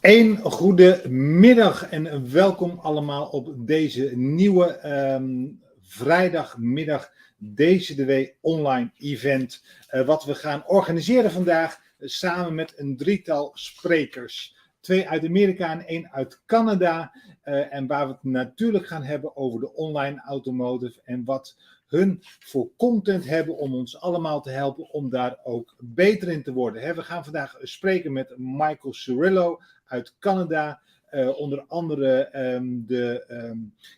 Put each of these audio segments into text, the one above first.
Een goede middag en welkom allemaal op deze nieuwe vrijdagmiddag DCDW online event. Wat we gaan organiseren vandaag samen met een drietal sprekers. 2 uit Amerika en 1 uit Canada. En waar we het natuurlijk gaan hebben over de online automotive en wat hun voor content hebben om ons allemaal te helpen om daar ook beter in te worden. We gaan vandaag spreken met Michael Cirillo uit Canada. Onder andere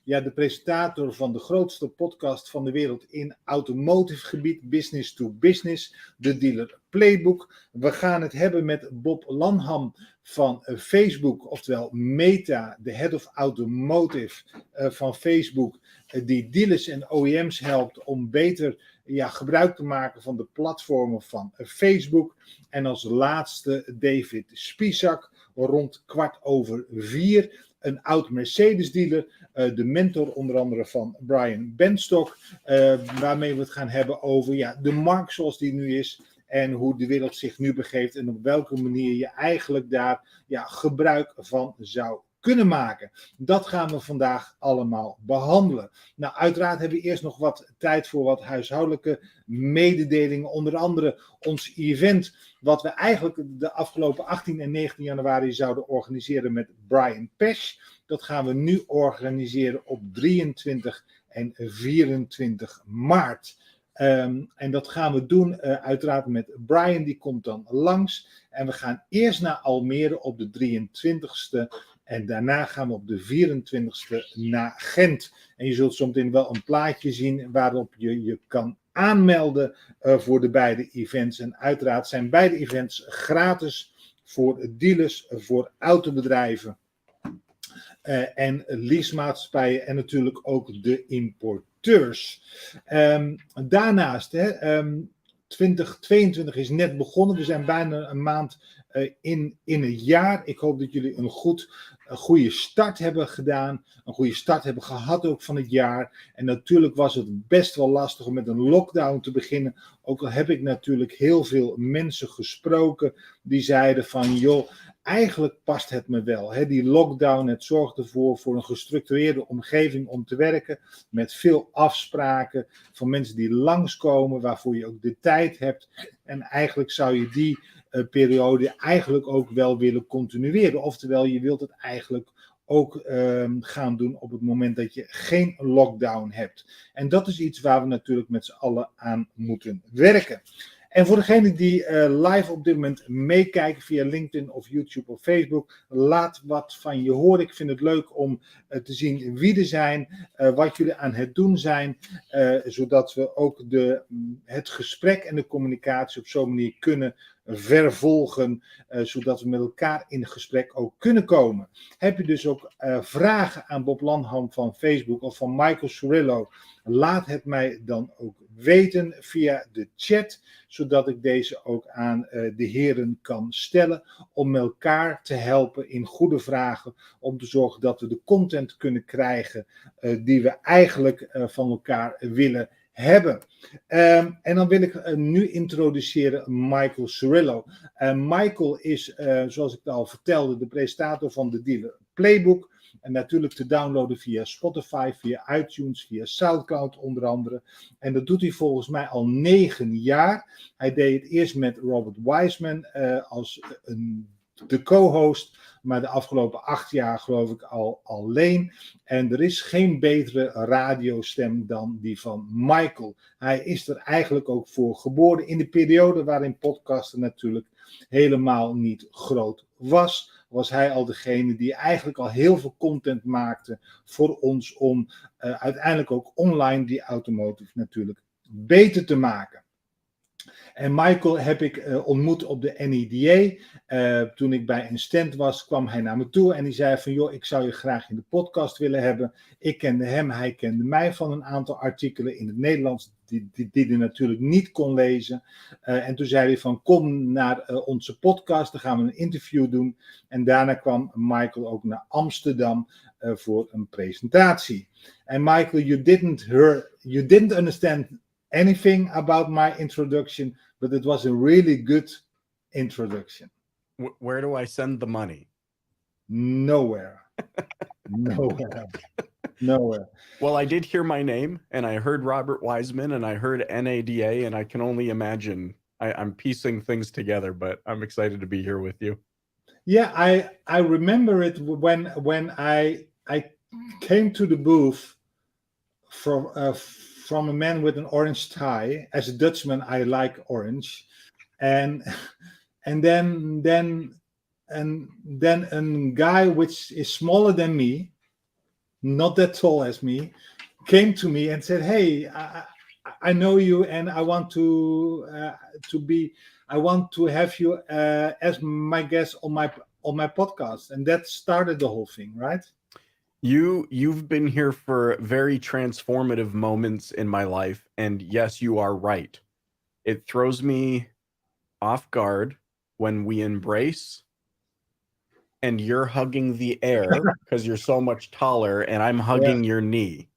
de presentator van de grootste podcast van de wereld in automotive gebied, business to business, de dealer playbook. We gaan het hebben met Bob Lanham van Facebook, oftewel Meta, de head of automotive van Facebook, die dealers en OEM's helpt om beter gebruik te maken van de platformen van Facebook. En als laatste David Spisak, rond 4:15, een oud Mercedes dealer, de mentor onder andere van Brian Benstock, waarmee we het gaan hebben over de markt zoals die nu is en hoe de wereld zich nu begeeft en op welke manier je eigenlijk daar gebruik van zou kunnen maken. Dat gaan we vandaag allemaal behandelen. Nou, uiteraard hebben we eerst nog wat tijd voor wat huishoudelijke mededelingen. Onder andere ons event, wat we eigenlijk de afgelopen 18 en 19 januari zouden organiseren met Brian Pesch. Dat gaan we nu organiseren op 23 en 24 maart. En dat gaan we doen uiteraard met Brian, die komt dan langs. En we gaan eerst naar Almere op de 23ste. En daarna gaan we op de 24ste naar Gent. En je zult zometeen wel een plaatje zien waarop je je kan aanmelden voor de beide events. En uiteraard zijn beide events gratis voor dealers, voor autobedrijven en leasemaatschappijen en natuurlijk ook de importeurs. Daarnaast, 2022 is net begonnen. We zijn bijna een maand in het jaar. Ik hoop dat jullie een goede start hebben gedaan. Een goede start hebben gehad ook van het jaar. En natuurlijk was het best wel lastig om met een lockdown te beginnen. Ook al heb ik natuurlijk heel veel mensen gesproken die zeiden van joh, eigenlijk past het me wel. Die lockdown, het zorgt ervoor voor een gestructureerde omgeving om te werken. Met veel afspraken van mensen die langskomen, waarvoor je ook de tijd hebt. En eigenlijk zou je die periode eigenlijk ook wel willen continueren. Oftewel, je wilt het eigenlijk ook gaan doen op het moment dat je geen lockdown hebt. En dat is iets waar we natuurlijk met z'n allen aan moeten werken. En voor degenen die live op dit moment meekijken via LinkedIn of YouTube of Facebook, laat wat van je horen. Ik vind het leuk om te zien wie er zijn, wat jullie aan het doen zijn, zodat we ook het gesprek en de communicatie op zo'n manier kunnen vervolgen, zodat we met elkaar in gesprek ook kunnen komen. Heb je dus ook vragen aan Bob Lanham van Facebook of van Michael Cirillo, laat het mij dan ook weten via de chat, zodat ik deze ook aan de heren kan stellen, om elkaar te helpen in goede vragen, om te zorgen dat we de content kunnen krijgen die we eigenlijk van elkaar willen hebben. En dan wil ik nu introduceren Michael Cirillo. Michael is, zoals ik al vertelde, de presentator van de dealer playbook. En natuurlijk te downloaden via Spotify, via iTunes, via SoundCloud onder andere. En dat doet hij volgens mij al 9 jaar. Hij deed het eerst met Robert Wiseman als de co-host. Maar de afgelopen 8 jaar geloof ik al alleen. En er is geen betere radiostem dan die van Michael. Hij is er eigenlijk ook voor geboren in de periode waarin podcasten natuurlijk helemaal niet groot was hij al degene die eigenlijk al heel veel content maakte voor ons om uiteindelijk ook online die automotive natuurlijk beter te maken. En Michael heb ik ontmoet op de NEDA. Toen ik bij een stand was, kwam hij naar me toe en die zei van joh, ik zou je graag in de podcast willen hebben. Ik kende hem, hij kende mij van een aantal artikelen in het Nederlands die hij natuurlijk niet kon lezen. En toen zei hij van kom naar onze podcast, dan gaan we een interview doen. En daarna kwam Michael ook naar Amsterdam voor een presentatie. En Michael, you didn't understand anything about my introduction, but it was a really good introduction. Where do I send the money? Nowhere. Nowhere. Well, I did hear my name, and I heard Robert Wiseman, and I heard NADA, and I can only imagine. I'm piecing things together, but I'm excited to be here with you. Yeah, I remember it when I came to the booth from a man with an orange tie. As a Dutchman, I like orange, and then a guy which is smaller than me, not that tall as me, came to me and said, "Hey, I know you, and I want to have you as my guest on my podcast." And that started the whole thing, right? You've been here for very transformative moments in my life, and yes, you are right. It throws me off guard when we embrace and you're hugging the air because you're so much taller and I'm hugging your knee.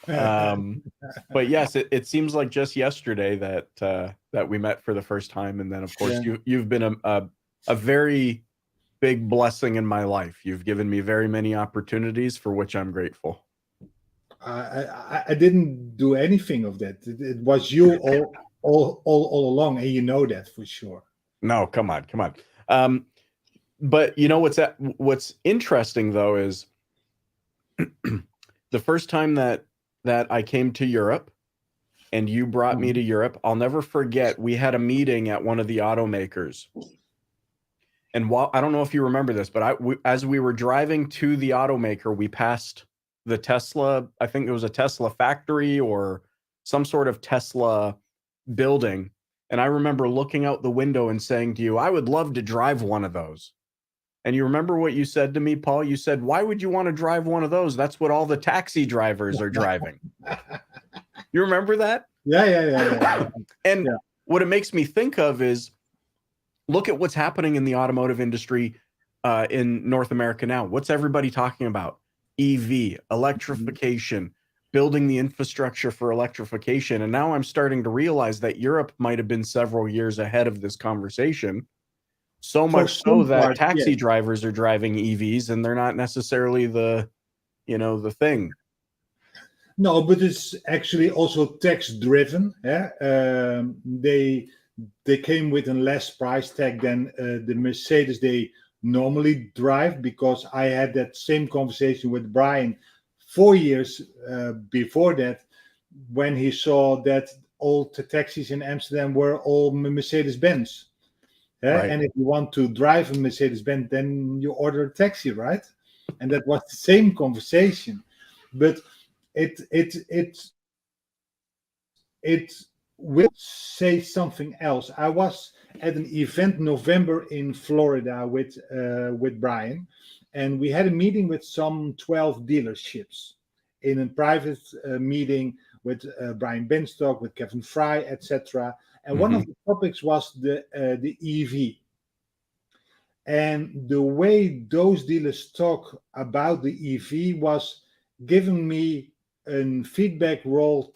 But yes, it seems like just yesterday that we met for the first time, and then of course you've been a very big blessing in my life. You've given me very many opportunities for which I'm grateful. I didn't do anything of that. It was you all along, and you know that for sure. No, come on. But you know what's interesting though is the first time that I came to Europe and you brought me to Europe, I'll never forget, we had a meeting at one of the automakers. And while I don't know if you remember this, but as we were driving to the automaker, we passed the Tesla, I think it was a Tesla factory or some sort of Tesla building. And I remember looking out the window and saying to you, I would love to drive one of those. And you remember what you said to me, Paul? You said, why would you want to drive one of those? That's what all the taxi drivers are driving. You remember that? Yeah. And what it makes me think of is, look at what's happening in the automotive industry in North America now. What's everybody talking about? EV, electrification, building the infrastructure for electrification. And now I'm starting to realize that Europe might have been several years ahead of this conversation. So much so that taxi drivers are driving EVs and they're not necessarily the thing. No, but it's actually also tax driven. Yeah? They came with a less price tag than the Mercedes they normally drive, because I had that same conversation with Brian 4 years before that, when he saw that all the taxis in Amsterdam were all Mercedes-Benz. Right. And if you want to drive a Mercedes-Benz, then you order a taxi, right? And that was the same conversation. But it will say something else. I was at an event November in Florida with Brian, and we had a meeting with some 12 dealerships in a private meeting with Brian Benstock, with Kevin Fry, etc. And one of the topics was the EV. And the way those dealers talk about the EV was giving me a feedback role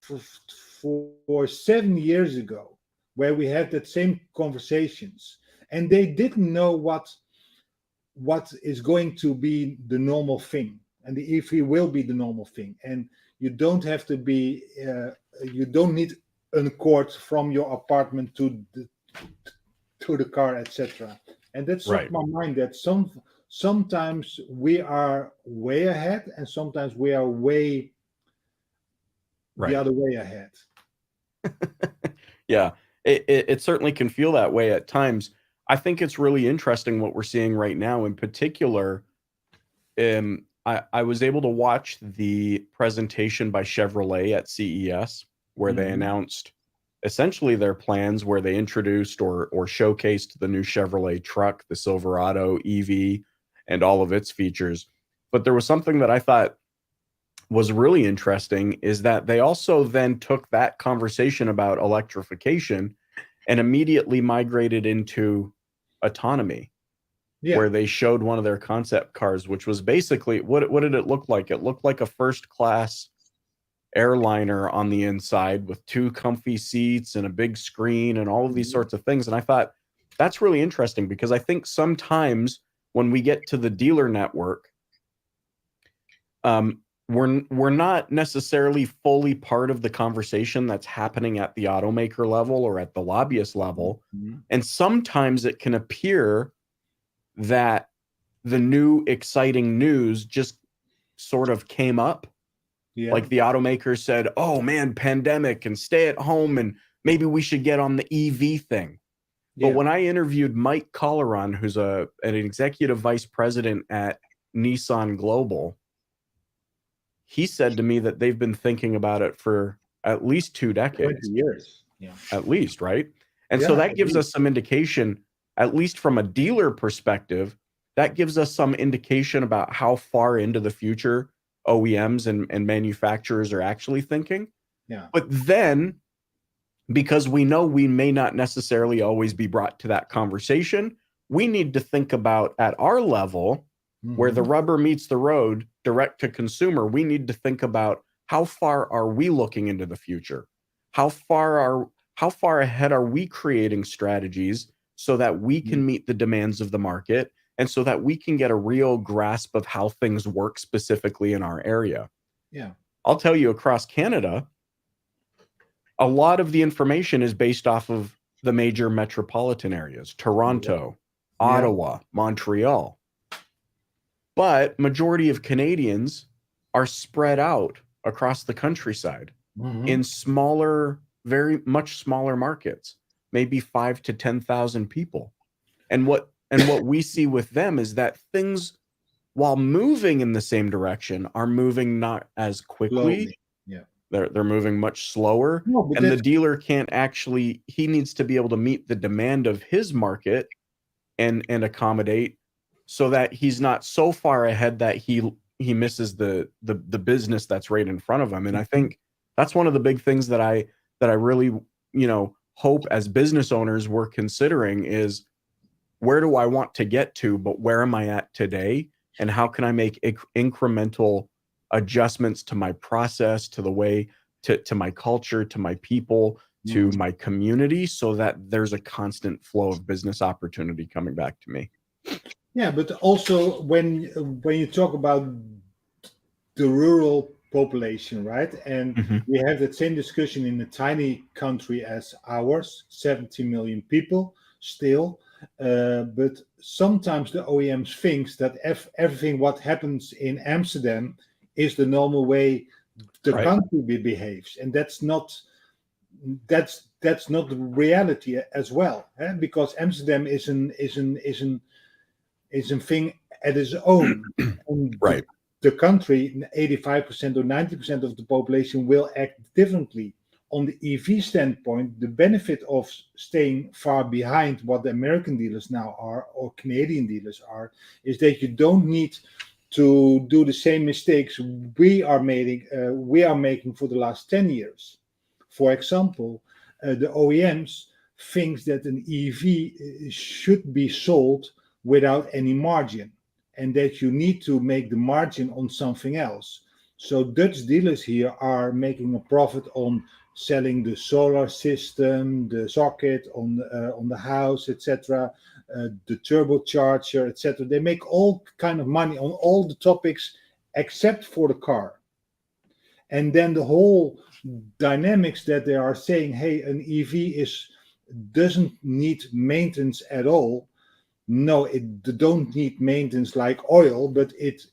for 7 years ago, where we had that same conversations. And they didn't know what is going to be the normal thing. And the EV will be the normal thing. And you don't have to be, you don't need a cord from your apartment to the car, etc. And that struck my mind that sometimes we are way ahead, and sometimes we are way the other way ahead. Yeah, it certainly can feel that way at times. I think it's really interesting what we're seeing right now. In particular, I was able to watch the presentation by Chevrolet at CES, where they announced essentially their plans, where they introduced or showcased the new Chevrolet truck, the Silverado EV, and all of its features. But there was something that I thought was really interesting, is that they also then took that conversation about electrification and immediately migrated into autonomy, where they showed one of their concept cars, which was basically, what did it look like? It looked like a first class airliner on the inside with 2 comfy seats and a big screen and all of these sorts of things. And I thought that's really interesting, because I think sometimes when we get to the dealer network, we're not necessarily fully part of the conversation that's happening at the automaker level or at the lobbyist level. Mhm. And sometimes it can appear that the new exciting news just sort of came up. Yeah. Like the automakers said, oh man, pandemic and stay at home, and maybe we should get on the EV thing. But Yeah. when I interviewed Mike Colleron, who's an executive vice president at Nissan Global, he said to me that they've been thinking about it for at least 2 decades. 20 years. Yeah. At least, right? And so Yeah, that at gives us least. some indication, at least from a dealer perspective, that gives us some indication about how far into the future OEMs and manufacturers are actually thinking. Yeah. But then, because we know we may not necessarily always be brought to that conversation, we need to think about at our level, where the Mhm. rubber meets the road, direct to consumer, we need to think about how far are we looking into the future? How far ahead are we creating strategies so that we can meet the demands of the market and so that we can get a real grasp of how things work specifically in our area? Yeah. I'll tell you, across Canada, a lot of the information is based off of the major metropolitan areas, Toronto, Yeah. Ottawa, Montreal. But majority of Canadians are spread out across the countryside Mhm. in smaller, very much smaller markets, maybe 5 to 10,000 people. And what we see with them is that things, while moving in the same direction, are moving not as quickly. Slowly. Yeah. They're moving much slower. No, but And the that's dealer can't actually, he needs to be able to meet the demand of his market and accommodate, so that he's not so far ahead that he misses the business that's right in front of him. And I think that's one of the big things that I really, hope as business owners we're considering is, where do I want to get to, but where am I at today? And how can I make incremental adjustments to my process, to the way, to my culture, to my people, to my community, so that there's a constant flow of business opportunity coming back to me. Yeah, but also when you talk about the rural population, right? And we have that same discussion in a tiny country as ours, 70 million people still. But sometimes the OEMs thinks that everything what happens in Amsterdam is the normal way the Right. country behaves, and that's not the reality as well, because Amsterdam is a thing at its own. And Right. the country, 85% or 90% of the population will act differently. On the EV standpoint, the benefit of staying far behind what the American dealers now are, or Canadian dealers are, is that you don't need to do the same mistakes we are making for the last 10 years. For example, the OEMs thinks that an EV should be sold without any margin, and that you need to make the margin on something else. So Dutch dealers here are making a profit on selling the solar system, the socket on the house, etc., the turbocharger, etc. They make all kind of money on all the topics except for the car. And then the whole dynamics that they are saying, hey, an EV doesn't need maintenance at all. No, it don't need maintenance like oil, but it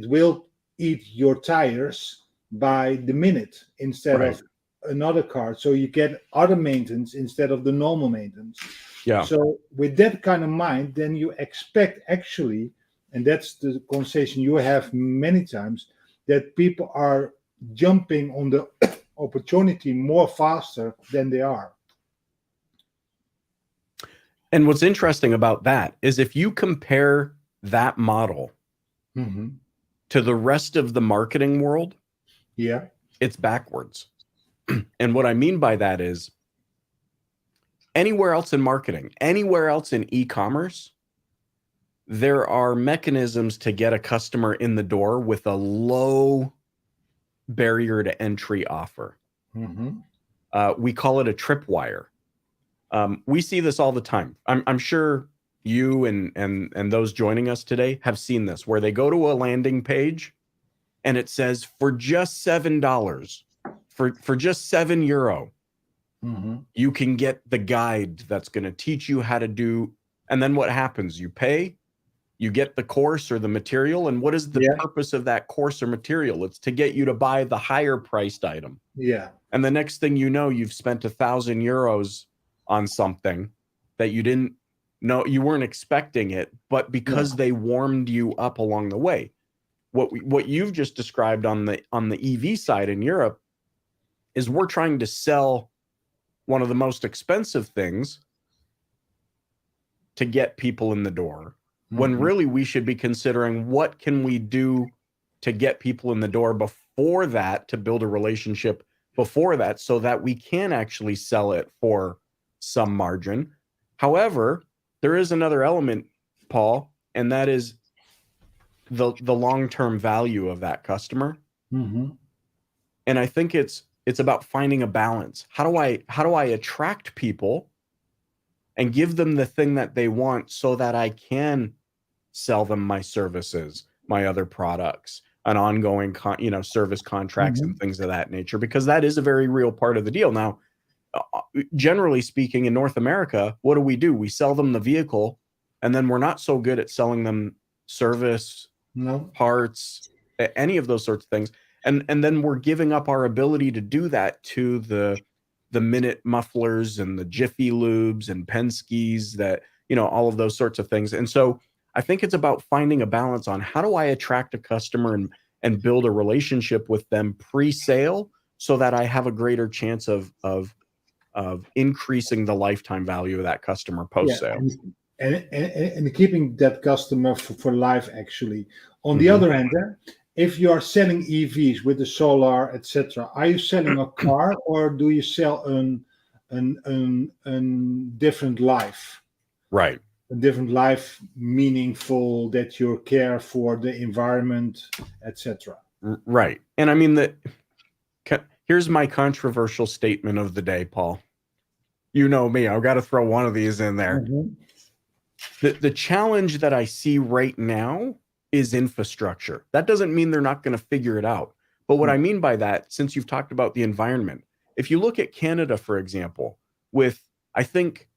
will eat your tires by the minute instead Right. of another car. So you get other maintenance instead of the normal maintenance. Yeah. So with that kind of mind, then you expect actually, and that's the conversation you have many times, that people are jumping on the opportunity more faster than they are. And what's interesting about that is, if you compare that model to the rest of the marketing world, Yeah. it's backwards. And what I mean by that is, anywhere else in marketing, anywhere else in e-commerce, there are mechanisms to get a customer in the door with a low barrier to entry offer. We call it a tripwire. We see this all the time. I'm sure you and those joining us today have seen this, where they go to a landing page and it says for just $7, for just €7, you can get the guide that's going to teach you how to do. And then what happens? You pay, you get the course or the material. And what is the purpose of that course or material? It's to get you to buy the higher priced item. Yeah. And the next thing you know, you've spent €1,000 on something that you didn't know, you weren't expecting it, but because they warmed you up along the way. What you've just described on the EV side in Europe is we're trying to sell one of the most expensive things to get people in the door, when really we should be considering what can we do to get people in the door before that, to build a relationship before that, so that we can actually sell it for some margin. However, there is another element, Paul, and that is the long-term value of that customer. And I think it's about finding a balance. How do I attract people and give them the thing that they want so that I can sell them my services, my other products, an ongoing service contracts and things of that nature, because that is a very real part of the deal. Now, generally speaking, in North America, what do? We sell them the vehicle, and then we're not so good at selling them service, parts, any of those sorts of things. And then we're giving up our ability to do that to the Minute mufflers and the Jiffy Lubes and Penske's, that, all of those sorts of things. And so I think it's about finding a balance on how do I attract a customer and build a relationship with them pre-sale, so that I have a greater chance of increasing the lifetime value of that customer post-sale. And keeping that customer for life, actually. On the other hand, if you are selling EVs with the solar, etc., are you selling a car, or do you sell a different life? Right. A different life, meaningful, that you care for the environment, etc. Right. And I mean, here's my controversial statement of the day, Paul. You know me, I've got to throw one of these in there. The challenge that I see right now is infrastructure. That doesn't mean they're not going to figure it out. But what I mean by that, since you've talked about the environment, if you look at Canada, for example, with, I think,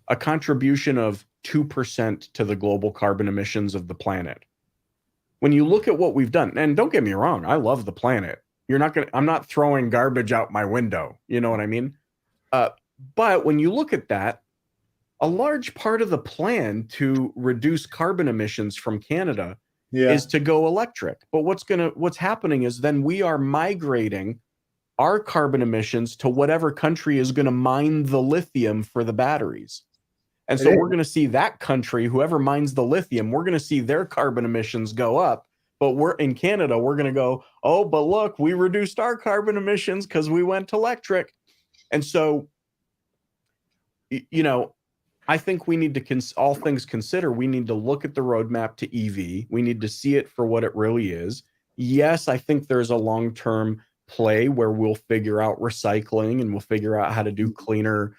a contribution of 2% to the global carbon emissions of the planet. When you look at what we've done, and don't get me wrong, I love the planet. I'm not throwing garbage out my window. You know what I mean? But when you look at that, a large part of the plan to reduce carbon emissions from Canada is to go electric. But what's happening is then we are migrating our carbon emissions to whatever country is going to mine the lithium for the batteries. And so we're going to see that country, whoever mines the lithium, we're going to see their carbon emissions go up. But we're in Canada, we're going to go, oh, but look, we reduced our carbon emissions because we went electric. And so, I think we need to, all things considered, we need to look at the roadmap to EV. We need to see it for what it really is. Yes, I think there's a long-term play where we'll figure out recycling and we'll figure out how to do cleaner,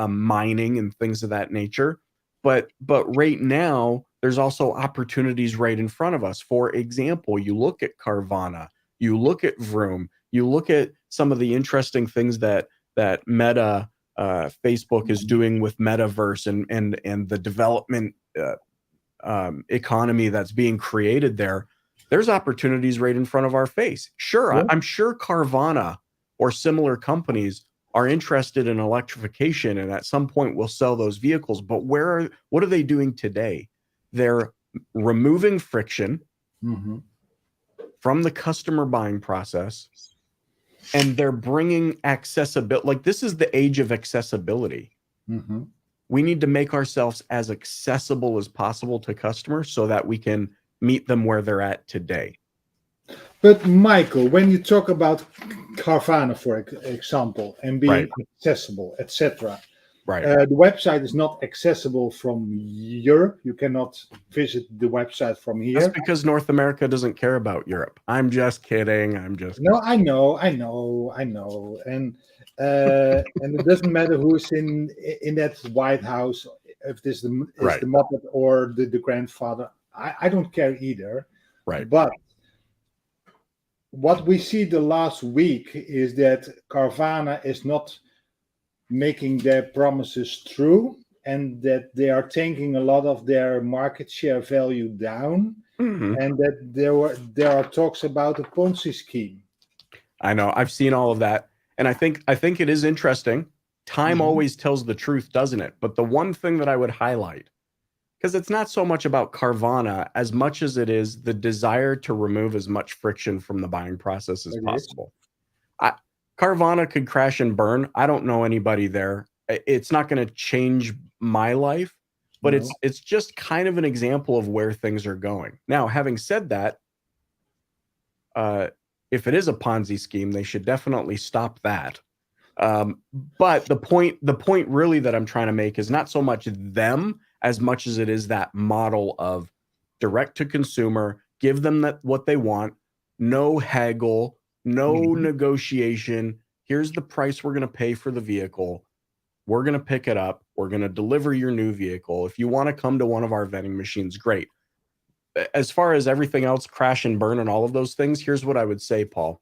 mining and things of that nature. But right now, there's also opportunities right in front of us. For example, you look at Carvana, you look at Vroom, you look at some of the interesting things that Meta, Facebook is doing with Metaverse and the development economy that's being created there. There's opportunities right in front of our face. Sure, I'm sure Carvana or similar companies are interested in electrification, and at some point will sell those vehicles. But what are they doing today? They're removing friction from the customer buying process, and they're bringing accessibility. Like, this is the age of accessibility. We need to make ourselves as accessible as possible to customers so that we can meet them where they're at today. But Michael, when you talk about Carvana, for example, and being accessible, etc., the website is not accessible from Europe. You cannot visit the website from here. That's because North America doesn't care about Europe. I'm just kidding. No, I know, and it doesn't matter who's in that White House if this is Right. the Muppet or the grandfather. I don't care either. Right. But what we see the last week is that Carvana is not making their promises true, and that they are taking a lot of their market share value down, and that there are talks about a Ponzi scheme. I know. I've seen all of that. And I think it is interesting. Time always tells the truth, doesn't it? But the one thing that I would highlight, because it's not so much about Carvana as much as it is the desire to remove as much friction from the buying process as possible. Carvana could crash and burn. I don't know anybody there. It's not going to change my life, but it's just kind of an example of where things are going. Now, having said that, if it is a Ponzi scheme, they should definitely stop that. But the point really that I'm trying to make is not so much them as much as it is that model of direct to consumer, give them what they want, no haggle, no negotiation. Here's the price we're going to pay for the vehicle. We're going to pick it up. We're going to deliver your new vehicle. If you want to come to one of our vending machines, great. As far as everything else, crash and burn and all of those things, here's what I would say, Paul.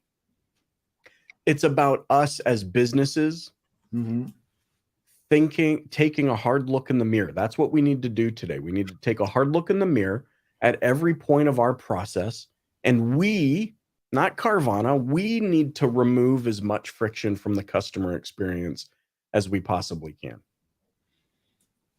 It's about us as businesses taking a hard look in the mirror. That's what we need to do today. We need to take a hard look in the mirror at every point of our process. And we, not Carvana, we need to remove as much friction from the customer experience as we possibly can.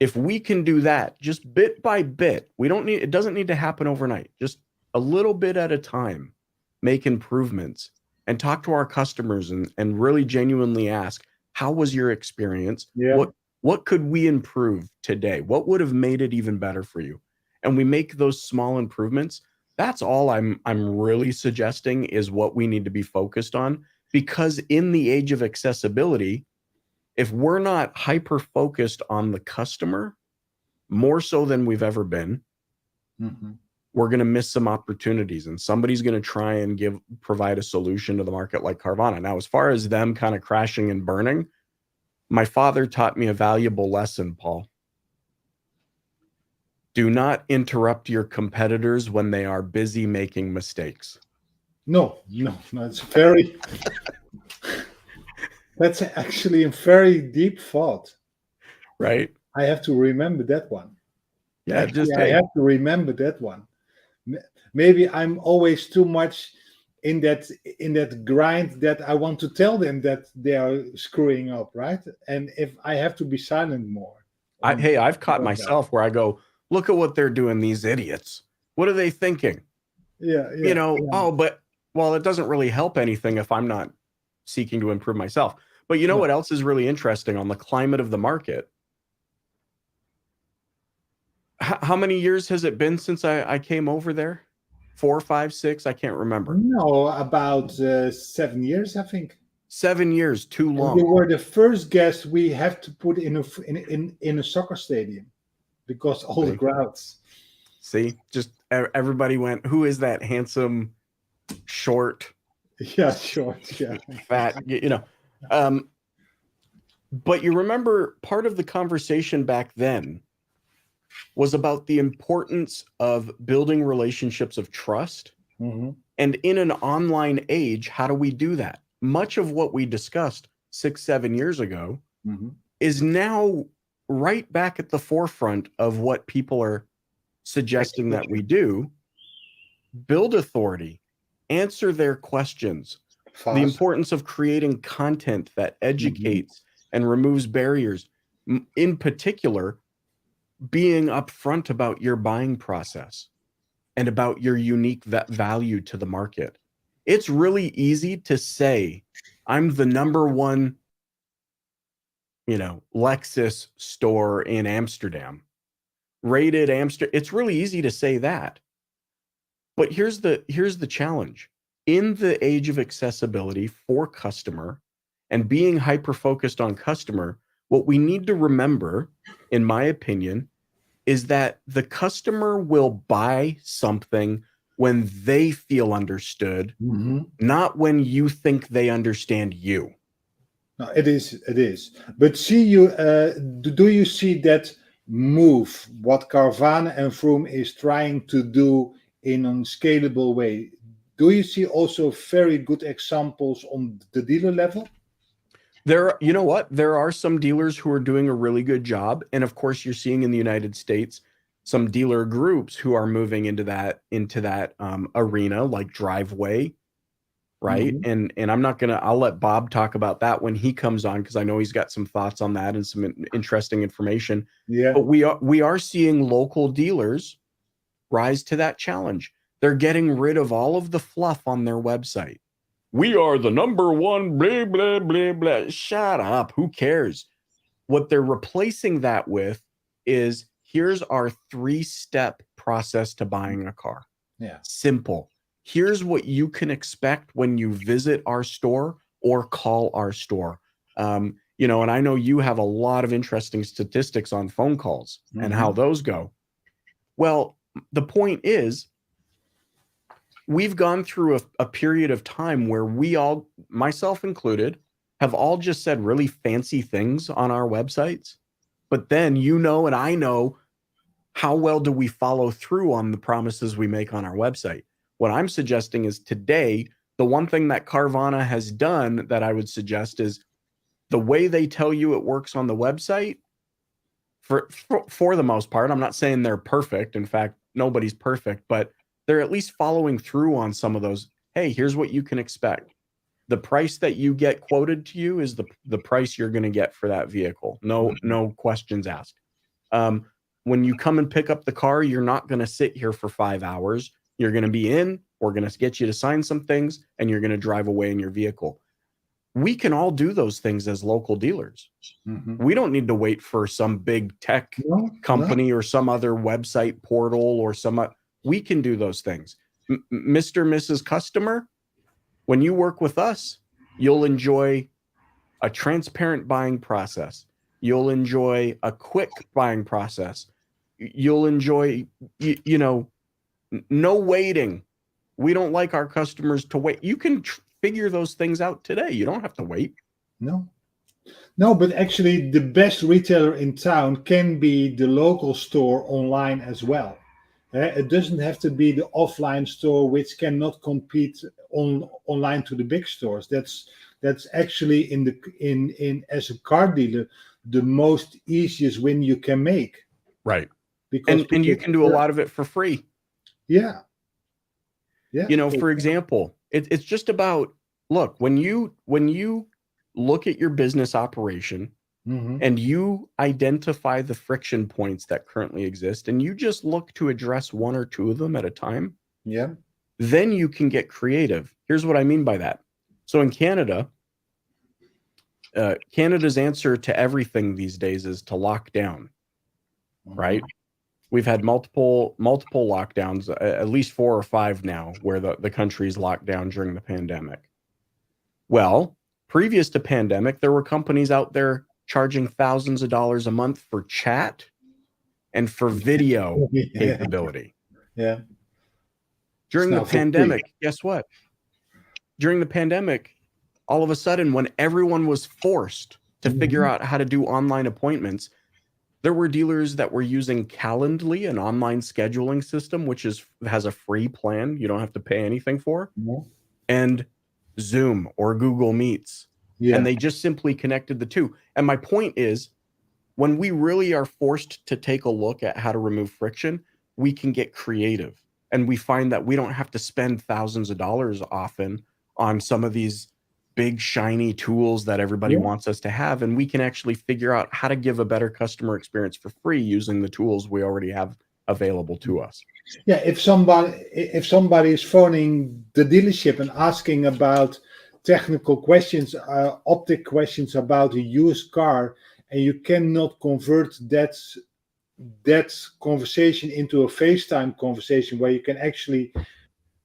If we can do that just bit by bit, it doesn't need to happen overnight, just a little bit at a time, make improvements and talk to our customers and really genuinely ask, how was your experience? Yeah. What could we improve today? What would have made it even better for you? And we make those small improvements. That's all I'm really suggesting is what we need to be focused on, because in the age of accessibility, if we're not hyper focused on the customer more so than we've ever been, we're going to miss some opportunities, and somebody's going to try and provide a solution to the market like Carvana. Now, as far as them kind of crashing and burning, my father taught me a valuable lesson, Paul. Do not interrupt your competitors when they are busy making mistakes. No, that's actually a very deep thought. Right? I have to remember that one. Yeah, I have to remember that one. Maybe I'm always too much in that grind that I want to tell them that they are screwing up, right? And if I have to be silent more. I've caught myself where I go, look at what they're doing, these idiots. What are they thinking? Yeah. Well, it doesn't really help anything if I'm not seeking to improve myself. But you know what else is really interesting on the climate of the market? How many years has it been since I came over there? 4, 5, 6? I can't remember. No, about 7 years, I think. 7 years, too long. And you were the first guest we have to put in a soccer stadium because all the crowds. See, just everybody went, who is that handsome, short? Yeah, short, yeah. Fat, but you remember part of the conversation back then was about the importance of building relationships of trust. And in an online age, how do we do that? Much of what we discussed 6, 7 years ago is now right back at the forefront of what people are suggesting that we do. Build authority, answer their questions, the importance of creating content that educates and removes barriers, in particular, being upfront about your buying process and about your unique value to the market. It's really easy to say, I'm the number one, Lexus store in Amsterdam, rated Amsterdam. It's really easy to say that. But here's the challenge. In the age of accessibility for customer and being hyper-focused on customer, what we need to remember, in my opinion, is that the customer will buy something when they feel understood, not when you think they understand you. No, it is. But do you see that move what Carvana and Vroom is trying to do in a scalable way. Do you see also very good examples on the dealer level? You know what? There are some dealers who are doing a really good job. And of course, you're seeing in the United States some dealer groups who are moving into that arena, like Driveway, right? And I'll let Bob talk about that when he comes on, because I know he's got some thoughts on that and some interesting information. Yeah. But we are seeing local dealers rise to that challenge. They're getting rid of all of the fluff on their website. We are the number one, blah, blah, blah, blah. Shut up. Who cares? What they're replacing that with is, here's our 3-step process to buying a car. Yeah. Simple. Here's what you can expect when you visit our store or call our store. And I know you have a lot of interesting statistics on phone calls and how those go. Well, the point is, we've gone through a period of time where we all, myself included, have all just said really fancy things on our websites. But then and I know, how well do we follow through on the promises we make on our website? What I'm suggesting is, today, the one thing that Carvana has done that I would suggest is, the way they tell you it works on the website, for the most part, I'm not saying they're perfect. In fact, nobody's perfect, but they're at least following through on some of those. Hey, here's what you can expect. The price that you get quoted to you is the price you're going to get for that vehicle. No questions asked. When you come and pick up the car, you're not going to sit here for 5 hours. You're going to be in, we're going to get you to sign some things, and you're going to drive away in your vehicle. We can all do those things as local dealers. We don't need to wait for some big tech company or some other website portal or we can do those things. Mr. Mrs. Customer, when you work with us, you'll enjoy a transparent buying process. You'll enjoy a quick buying process. You'll enjoy, no waiting. We don't like our customers to wait. You can figure those things out today. You don't have to wait. No, but actually the best retailer in town can be the local store online as well. It doesn't have to be the offline store, which cannot compete online to the big stores. That's actually in as a car dealer, the most easiest win you can make. Right. Because and you can do a lot of it for free. Yeah. For example, it's just about, look, when you look at your business operation and you identify the friction points that currently exist, and you just look to address 1 or 2 of them at a time, then you can get creative. Here's what I mean by that. So in Canada, Canada's answer to everything these days is to lock down, right? We've had multiple lockdowns, at least 4 or 5 now, where the country's locked down during the pandemic. Well, previous to pandemic, there were companies out there charging thousands of dollars a month for chat and for video capability. Yeah. During the pandemic, guess what? During the pandemic, all of a sudden, when everyone was forced to figure out how to do online appointments, there were dealers that were using Calendly, an online scheduling system, which has a free plan you don't have to pay anything for, and Zoom or Google Meets. And they just simply connected the two. And my point is, when we really are forced to take a look at how to remove friction, we can get creative. And we find that we don't have to spend thousands of dollars often on some of these big shiny tools that everybody wants us to have, and we can actually figure out how to give a better customer experience for free using the tools we already have available to us. If somebody is phoning the dealership and asking about technical questions, optic questions about a used car, and you cannot convert that conversation into a FaceTime conversation where you can actually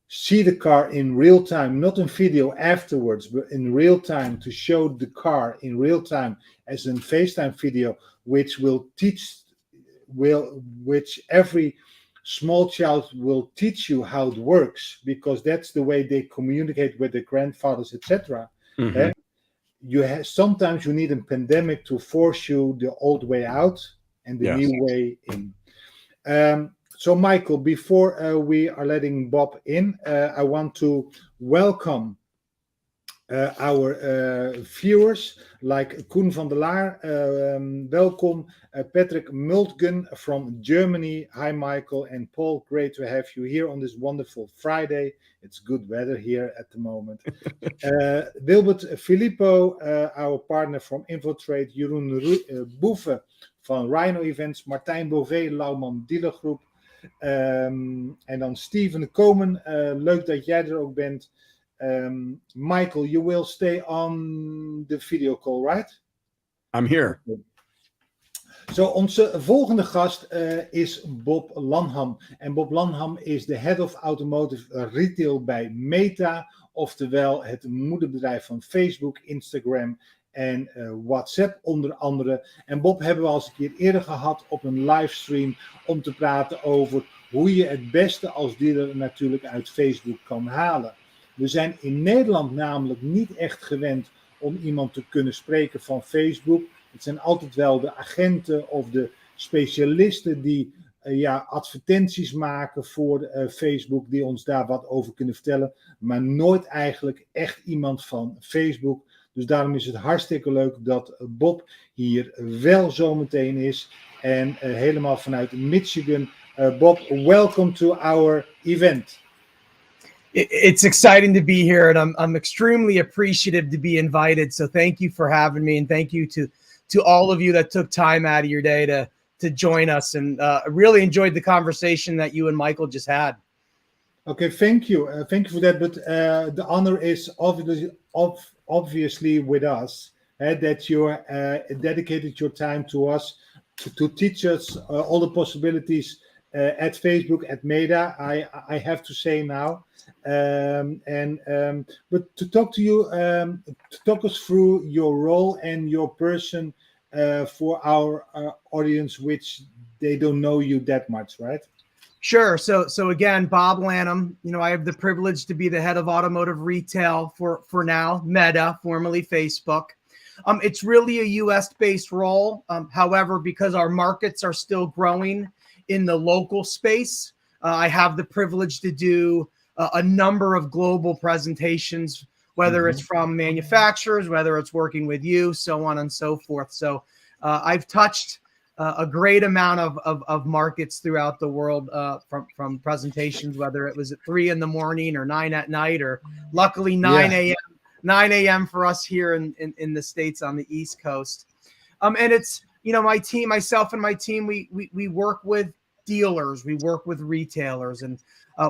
see the car in real time, not in video afterwards, but in real time, to show the car in real time as a FaceTime video, which every small child will teach you how it works, because that's the way they communicate with their grandfathers, etc. Sometimes you need a pandemic to force you the old way out, and the Yes. new way in. So, Michael, before we are letting Bob in, I want to welcome our viewers like Koen van der Laar, welcome. Patrick Multgen from Germany. Hi, Michael and Paul. Great to have you here on this wonderful Friday. It's good weather here at the moment. Wilbert Filippo, our partner from Infotrade. Jeroen Boeven van Rhino Events. Martijn Beauvais, Lauwman Dealergroep. En dan Steven Komen. Leuk dat jij er ook bent. Michael, you will stay on the video call, right? I'm here. Zo, onze volgende gast is Bob Lanham. En Bob Lanham is de Head of Automotive Retail bij Meta. Oftewel het moederbedrijf van Facebook, Instagram en WhatsApp onder andere. En Bob hebben we al eens een keer eerder gehad op een livestream om te praten over hoe je het beste als dealer natuurlijk uit Facebook kan halen. We zijn in Nederland namelijk niet echt gewend om iemand te kunnen spreken van Facebook. Het zijn altijd wel de agenten of de specialisten die advertenties maken voor Facebook, die ons daar wat over kunnen vertellen. Maar nooit eigenlijk echt iemand van Facebook. Dus daarom is het hartstikke leuk dat Bob hier wel zometeen is. En helemaal vanuit Michigan. Bob, welcome to our event. It's exciting to be here, and I'm extremely appreciative to be invited. So thank you for having me, and thank you to all of you that took time out of your day to join us. And I really enjoyed the conversation that you and Michael just had. Okay, thank you. Thank you for that. But the honor is obviously with us, that you dedicated your time to us to teach us all the possibilities at Facebook, at Meta, I have to say now. But to talk to you, to talk us through your role and your person for our audience, which they don't know you that much, right? Sure. So again, Bob Lanham, I have the privilege to be the head of automotive retail for now, Meta, formerly Facebook. It's really a US-based role. However, because our markets are still growing in the local space, I have the privilege to do a number of global presentations, whether it's from manufacturers, whether it's working with you, so on and so forth. So I've touched a great amount of markets throughout the world from presentations, whether it was at 3 in the morning or 9 at night, or luckily 9 a.m. for us here in the States on the East Coast. And it's, my team, myself and my team, we work with dealers, we work with retailers, and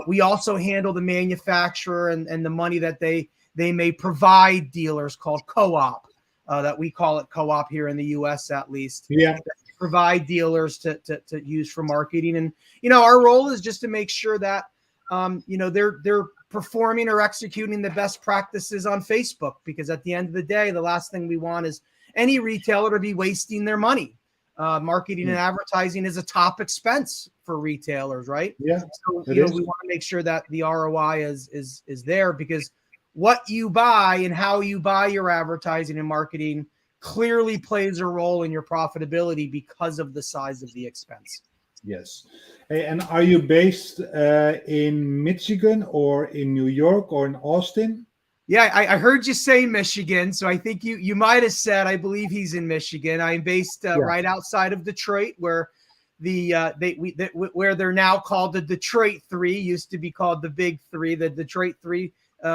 we also handle the manufacturer and the money that they may provide dealers, called co-op, that we call it co-op here in the US at least. Yeah. Provide dealers to use for marketing. And, our role is just to make sure that, they're performing or executing the best practices on Facebook, because at the end of the day, the last thing we want is any retailer to be wasting their money. Marketing and advertising is a top expense for retailers, right? Yeah. So, we want to make sure that the ROI is there, because what you buy and how you buy your advertising and marketing clearly plays a role in your profitability because of the size of the expense. Yes. Hey, and are you based in Michigan or in New York or in Austin? Yeah, I heard you say Michigan, so I think you might have said, I believe he's in Michigan. I'm based right outside of Detroit, where where they're now called the Detroit Three, used to be called the Big Three, the Detroit Three,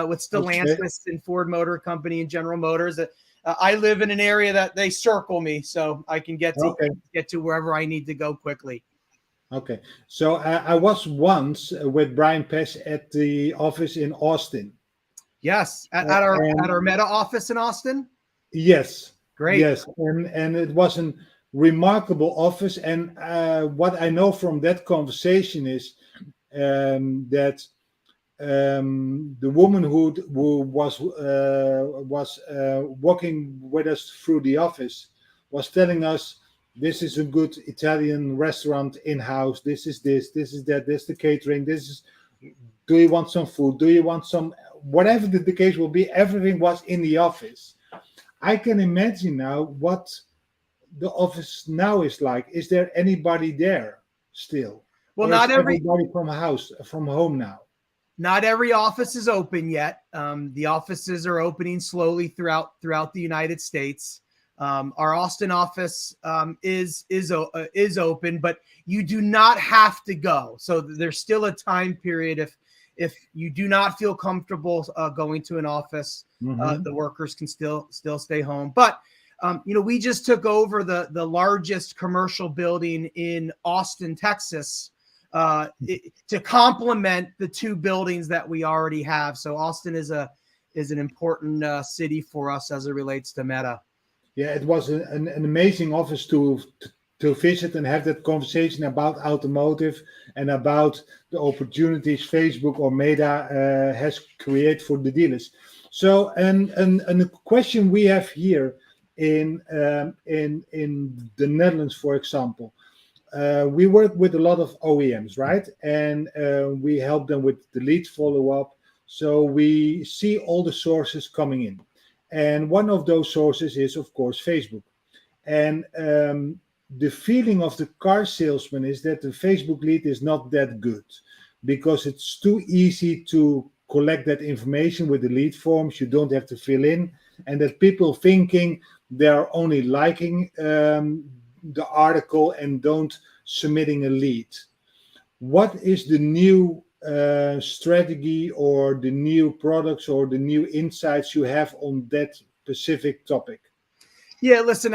with Stellantis and Ford Motor Company and General Motors. I live in an area that they circle me, so I can get to wherever I need to go quickly. Okay, so I was once with Brian Pess at the office in Austin. Yes, at our Meta office in Austin. Yes, great. Yes, and it was a remarkable office. And what I know from that conversation is that the woman who was walking with us through the office was telling us, this is a good Italian restaurant in-house. This is that. This is the catering. This is. Do you want some food? Do you want some? Whatever the case will be, everything was in the office. I can imagine now what the office now is like? Is there anybody there still? Well, Or not is every everybody from home now. Not every office is open yet. The offices are opening slowly throughout the United States. Our Austin office is open, but you do not have to go. So there's still a time period if you do not feel comfortable going to an office, the workers can still stay home. But we just took over the largest commercial building in Austin, Texas, to complement the 2 buildings that we already have. So Austin is an important city for us as it relates to Meta. Yeah, it was an amazing office to visit and have that conversation about automotive and about the opportunities Facebook or Meta has created for the dealers. So, and a question we have here in the Netherlands, for example. We work with a lot of OEMs, right? And we help them with the lead follow-up. So we see all the sources coming in. And one of those sources is, of course, Facebook. And the feeling of the car salesman is that the Facebook lead is not that good because it's too easy to collect that information with the lead forms. You don't have to fill in. And that people thinking they're only liking the article and don't submitting a lead. What is the new strategy or the new products or the new insights you have on that specific topic? Yeah, listen,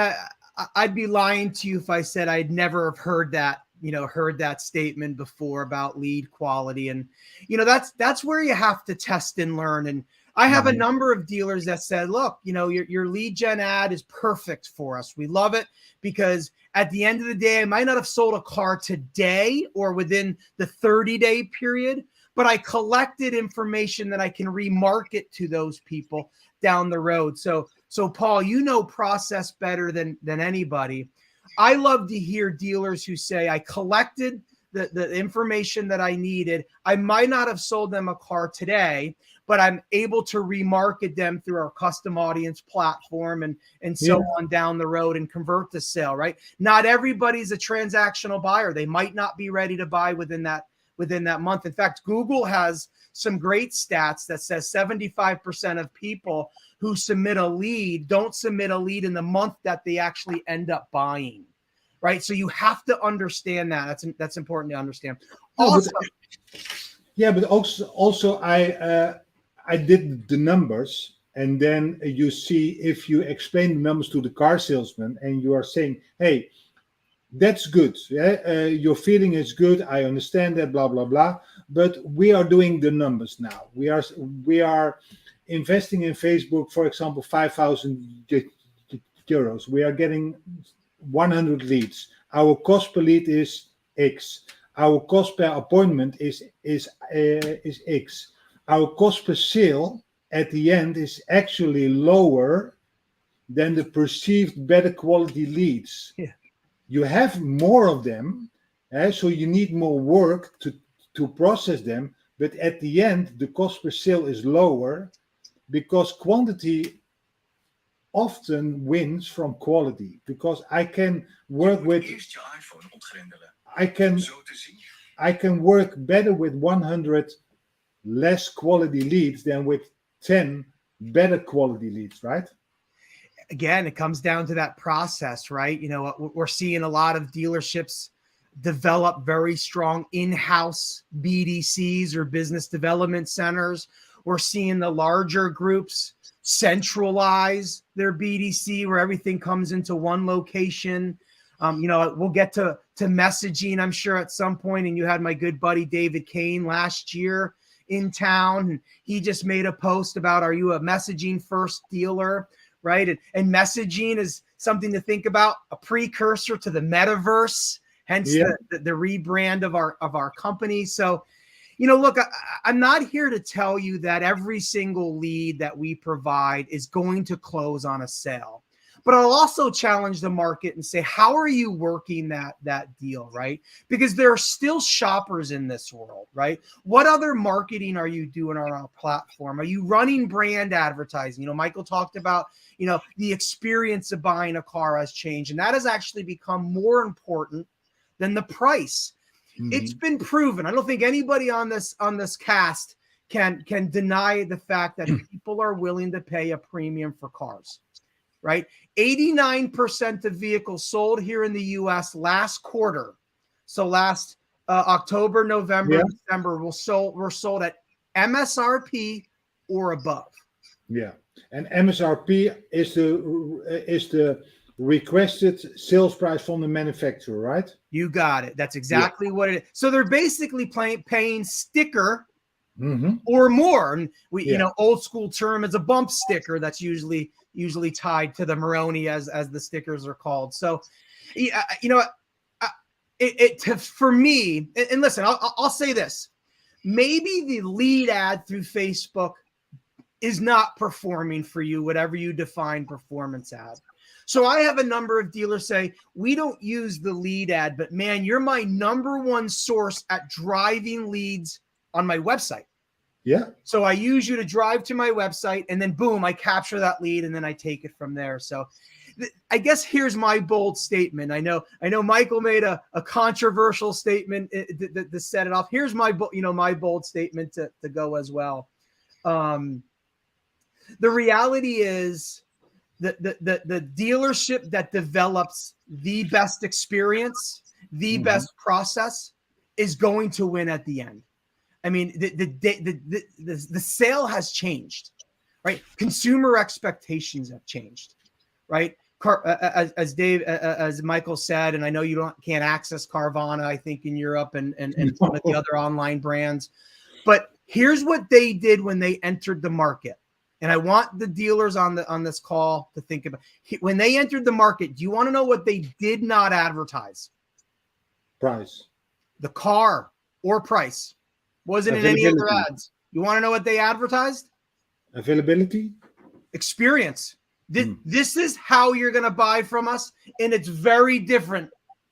I'd be lying to you if I said I'd never have heard that statement before about lead quality. And, that's where you have to test and learn. And I have a number of dealers that said, look, your lead gen ad is perfect for us. We love it because at the end of the day, I might not have sold a car today or within the 30-day period, but I collected information that I can remarket to those people down the road. So Paul, process better than anybody. I love to hear dealers who say, I collected the information that I needed. I might not have sold them a car today, but I'm able to remarket them through our custom audience platform and so on down the road and convert the sale, right? Not everybody's a transactional buyer. They might not be ready to buy within that month. In fact, Google has some great stats that says 75% of people who submit a lead don't submit a lead in the month that they actually end up buying, right? So you have to understand that. That's important to understand. Also, but also I did the numbers, and then you see if you explain the numbers to the car salesman and you are saying, hey, that's good. Your feeling is good. I understand that, blah, blah, blah. But we are doing the numbers now. We are investing in Facebook, for example, 5,000 euros. We are getting 100 leads. Our cost per lead is X. Our cost per appointment is X. Our cost per sale at the end is actually lower than the perceived better quality leads. Yeah. You have more of them, so you need more work to process them. But at the end, the cost per sale is lower because quantity often wins from quality. Because I can work with, I can work better with 100 less quality leads than with 10 better quality leads, right? Again, it comes down to that process, right? We're seeing a lot of dealerships develop very strong in-house BDCs or business development centers. We're seeing the larger groups centralize their BDC where everything comes into one location. We'll get to messaging, I'm sure, at some point. And you had my good buddy David Kane last year in town, and he just made a post about, are you a messaging first dealer, right? And messaging is something to think about, a precursor to the metaverse, hence the rebrand of our company. So, look, I'm not here to tell you that every single lead that we provide is going to close on a sale. But I'll also challenge the market and say, how are you working that deal, right? Because there are still shoppers in this world, right? What other marketing are you doing on our platform? Are you running brand advertising? You know, Michael talked about, you know, the experience of buying a car has changed, and that has actually become more important than the price. It's been proven. I don't think anybody on this cast can deny the fact that people are willing to pay a premium for cars, right? 89% of vehicles sold here in the US last quarter, so last October, November, December, were sold at MSRP or above. Yeah, and MSRP is the requested sales price from the manufacturer, right? You got it. That's exactly what it is. So they're basically paying sticker or more. And you know, old school term is a bump sticker. That's usually tied to the Maroni as the stickers are called. So, you know, for me, and listen, I'll say this: maybe the lead ad through Facebook is not performing for you, whatever you define performance as. So I have a number of dealers say, we don't use the lead ad, but man, you're my number one source at driving leads on my website. Yeah. So I use you to drive to my website, and then boom, I capture that lead, and then I take it from there. So I guess here's my bold statement. I know Michael made a controversial statement to set it off. Here's my bold statement to go as well. The reality is, the dealership that develops the best experience, the best process, is going to win at the end. I mean, the sale has changed, right? Consumer expectations have changed, right? As Michael said, and I know you can't access Carvana, I think, in Europe and some of the other online brands, but here's what they did when they entered the market. And I want the dealers on this call to think about when they entered the market. Do you want to know what they did not advertise? Price. The car or price. Wasn't in any of their ads. You want to know what they advertised? Availability. Experience. This is how you're going to buy from us, and it's very different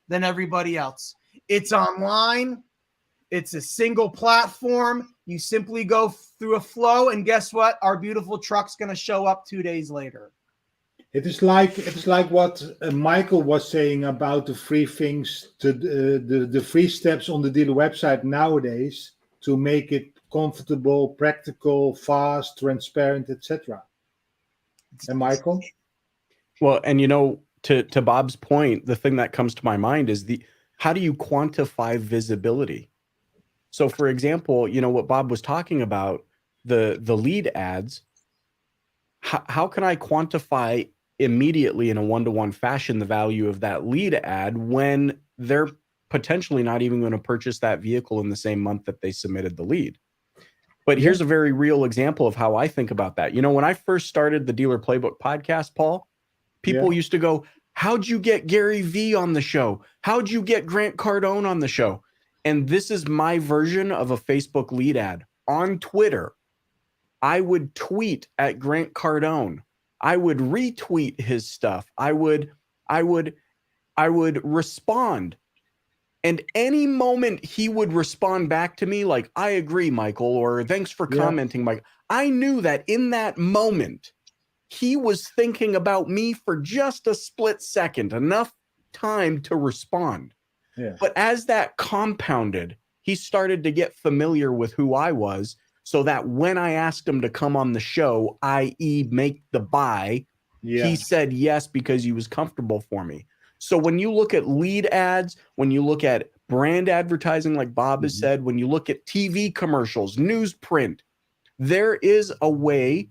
than everybody else. It's online. It's a single platform. You simply go through a flow, and guess what? Our beautiful truck's going to show up 2 days later. It is like what Michael was saying about the free things, the free steps on the dealer website nowadays to make it comfortable, practical, fast, transparent, etc. And Michael? Well, and you know, to Bob's point, the thing that comes to my mind is how do you quantify visibility? So, for example, you know what Bob was talking about, the lead ads. How can I quantify immediately in a one-to-one fashion the value of that lead ad when they're potentially not even going to purchase that vehicle in the same month that they submitted the lead? But here's a very real example of how I think about that. You know, when I first started the Dealer Playbook podcast, Paul, people used to go, how'd you get Gary Vee on the show? How'd you get Grant Cardone on the show? And this is my version of a Facebook lead ad. On Twitter, I would tweet at Grant Cardone. I would retweet his stuff. I would respond. And any moment he would respond back to me like, I agree, Michael, or thanks for commenting, Mike. I knew that in that moment, he was thinking about me for just a split second, enough time to respond. Yeah. But as that compounded, he started to get familiar with who I was, so that when I asked him to come on the show, i.e. make the buy, he said yes because he was comfortable for me. So when you look at lead ads, when you look at brand advertising, like Bob has said, when you look at TV commercials, newsprint, there is a way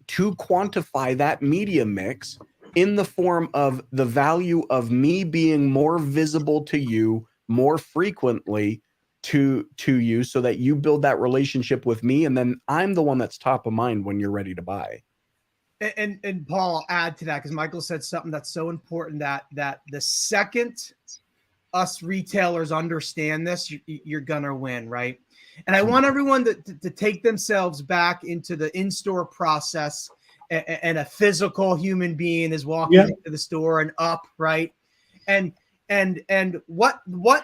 to quantify that media mix in the form of the value of me being more visible to you more frequently to you, so that you build that relationship with me, and then I'm the one that's top of mind when you're ready to buy. And Paul, I'll add to that because Michael said something that's so important, that the second us retailers understand this, you're gonna win, right? And I want everyone to take themselves back into the in-store process and a physical human being is walking into the store and up, right? And what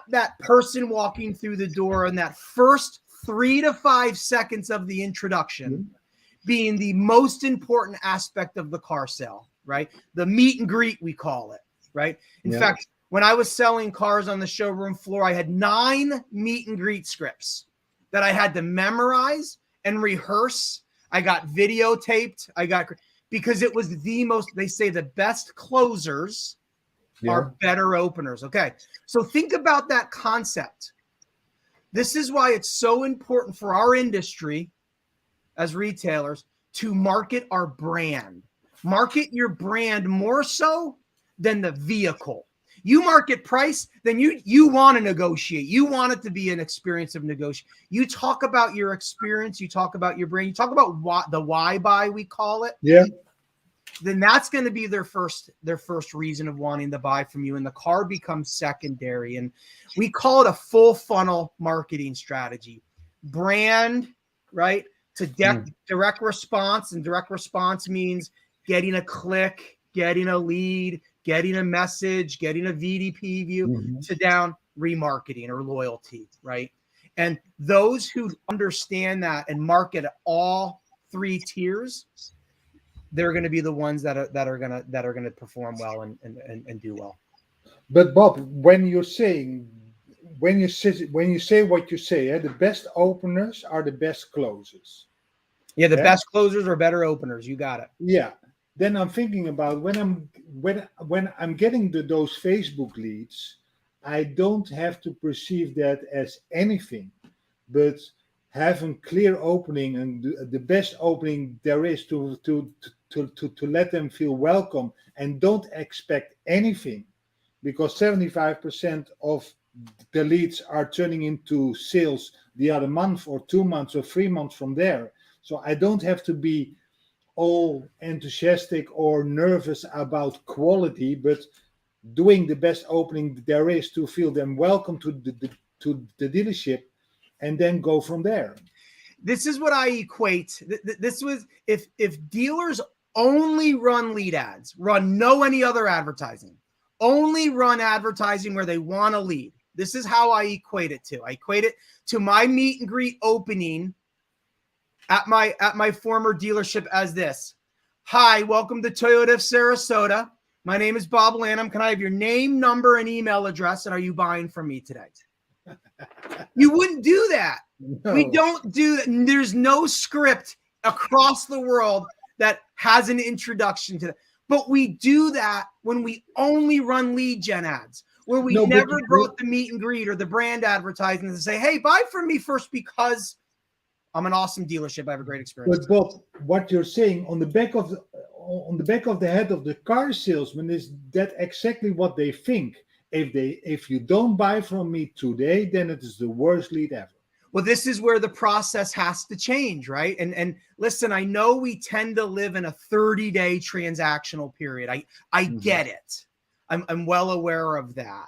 that person walking through the door in that first 3 to 5 seconds of the introduction being the most important aspect of the car sale, right? The meet and greet, we call it, right? In fact, when I was selling cars on the showroom floor, I had 9 meet and greet scripts that I had to memorize and rehearse. I got videotaped. Because it was they say the best closers are better openers. Okay. So think about that concept. This is why it's so important for our industry as retailers to market our brand. Market your brand more so than the vehicle. You market price, then you want to negotiate. You want it to be an experience of negotiation. You talk about your experience. You talk about your brand. You talk about the why buy, we call it. Yeah. Then that's going to be their first reason of wanting to buy from you. And the car becomes secondary. And we call it a full funnel marketing strategy. Brand, right? To direct response. And direct response means getting a click, getting a lead, getting a message, getting a VDP view, to down remarketing or loyalty, right? And those who understand that and market all 3 tiers, they're going to be the ones that are going to perform well and do well. But Bob, when you say what you say, the best openers are the best closers. Yeah, the best closers are better openers. You got it. Yeah. Then I'm thinking about when I'm getting those Facebook leads, I don't have to perceive that as anything, but have a clear opening and the best opening there is to let them feel welcome, and don't expect anything, because 75% of the leads are turning into sales the other month or 2 months or 3 months from there. So I don't have to be all enthusiastic or nervous about quality, but doing the best opening there is to feel them welcome to the dealership, and then go from there. This is what I equate. This was if dealers only run lead ads, run no any other advertising, only run advertising where they want to lead. This is how I equate it to. I equate it to my meet and greet opening at my former dealership as this. Hi, welcome to Toyota of Sarasota. My name is Bob Lanham. Can I have your name, number, and email address? And are you buying from me today? You wouldn't do that. No. We don't do that. There's no script across the world that has an introduction to that. But we do that when we only run lead gen ads, where we never brought the meet and greet or the brand advertising to say, hey, buy from me first because I'm an awesome dealership. I have a great experience. But Bob, what you're saying on the back of the head of the car salesman is that exactly what they think. If you don't buy from me today, then it is the worst lead ever. Well, this is where the process has to change, right? And listen, I know we tend to live in a 30-day transactional period. I get it. I'm well aware of that.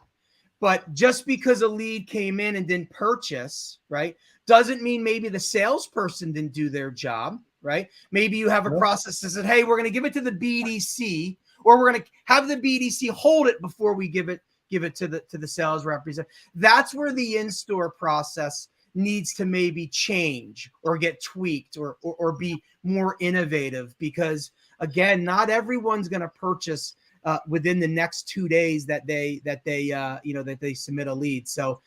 But just because a lead came in and didn't purchase, right, doesn't mean maybe the salesperson didn't do their job, right? Maybe you have a process that says, hey, we're going to give it to the BDC, or we're going to have the BDC hold it before we give it to the sales representative. That's where the in-store process needs to maybe change or get tweaked or be more innovative, because again, not everyone's going to purchase within the next 2 days that they submit a lead. So,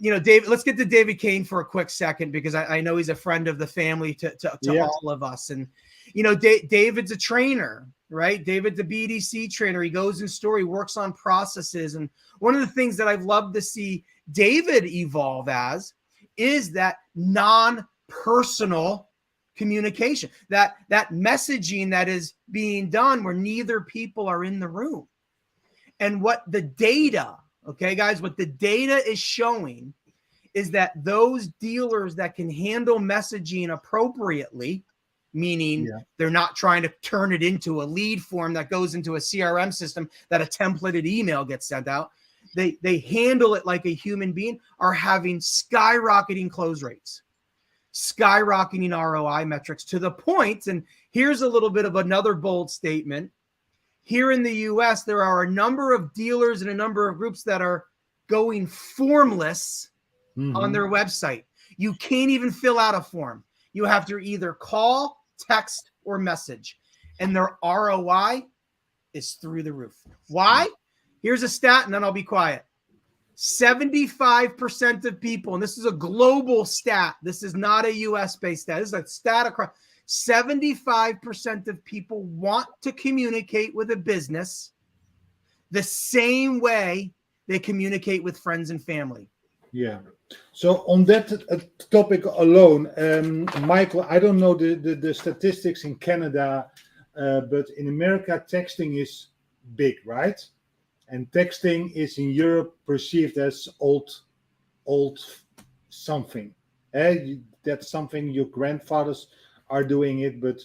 David, let's get to David Kane for a quick second, because I know he's a friend of the family to all of us. And, David's a trainer, right? David's a BDC trainer. He goes in store, he works on processes. And one of the things that I've loved to see David evolve as is that non-personal communication, that messaging that is being done where neither people are in the room. And what the data, okay, guys, what the data is showing is that those dealers that can handle messaging appropriately, meaning they're not trying to turn it into a lead form that goes into a CRM system that a templated email gets sent out, they handle it like a human being, are having skyrocketing close rates. skyrocketing ROI metrics to the point, and here's a little bit of another bold statement. Here in the US, there are a number of dealers and a number of groups that are going formless on their website. You can't even fill out a form. You have to either call, text, or message. And their ROI is through the roof. Why? Here's a stat, and then I'll be quiet. 75% of people, and this is a global stat. This is not a US-based stat. This is a stat across. 75% of people want to communicate with a business the same way they communicate with friends and family. Yeah. So on that topic alone, Michael, I don't know the statistics in Canada, but in America, texting is big, right? And texting is in Europe perceived as old something. That's something your grandfathers are doing it, but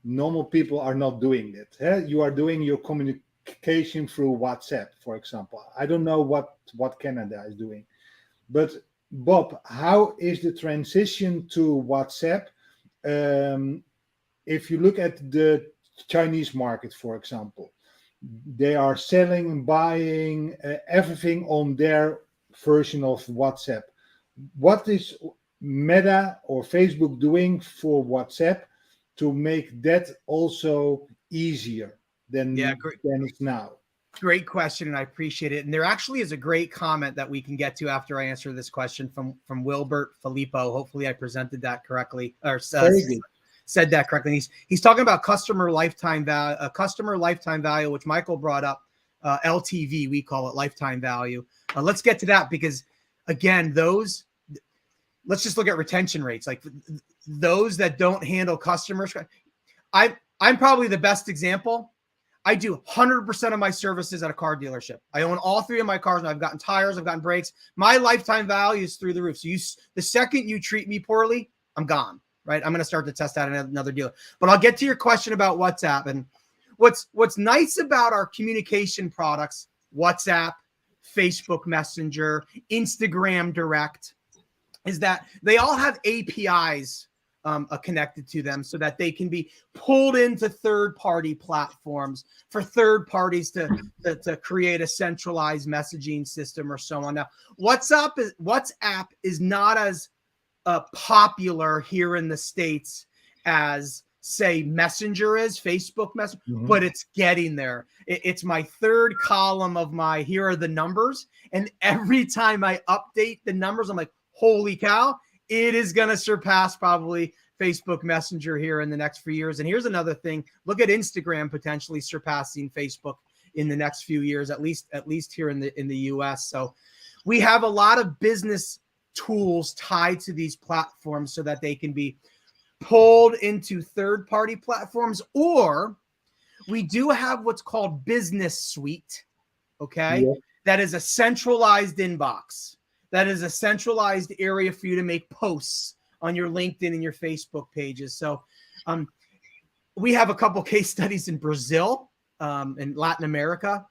normal people are not doing it. You are doing your communication through WhatsApp, for example. I don't know what Canada is doing. But Bob, how is the transition to WhatsApp? If you look at the Chinese market, for example, they are selling and buying everything on their version of WhatsApp. What is Meta or Facebook doing for WhatsApp to make that also easier than it's now? Great question, and I appreciate it. And there actually is a great comment that we can get to after I answer this question from Wilbert Filippo. Hopefully I presented that correctly, or said that correctly. He's talking about customer lifetime value, which Michael brought up, LTV, we call it lifetime value. Let's get to that, because again, let's just look at retention rates. Like those that don't handle customers. I'm probably the best example. I do 100% of my services at a car dealership. I own all 3 of my cars, and I've gotten tires, I've gotten brakes. My lifetime value is through the roof. So the second you treat me poorly, I'm gone, right? I'm going to start to test out another dealer. But I'll get to your question about WhatsApp. And what's nice about our communication products, WhatsApp, Facebook Messenger, Instagram Direct, is that they all have APIs connected to them so that they can be pulled into third-party platforms for third parties to create a centralized messaging system or so on. Now, WhatsApp is not as popular here in the States as, say, Messenger is, Facebook Messenger, but it's getting there. It's my third column of here are the numbers. And every time I update the numbers, I'm like, holy cow, it is going to surpass probably Facebook Messenger here in the next few years. And here's another thing. Look at Instagram potentially surpassing Facebook in the next few years, at least here in the US. So we have a lot of business tools tied to these platforms so that they can be pulled into third-party platforms, or we do have what's called Business Suite, okay? Yeah. That is a centralized inbox. That is a centralized area for you to make posts on your LinkedIn and your Facebook pages. So we have a couple case studies in Brazil, in Latin America,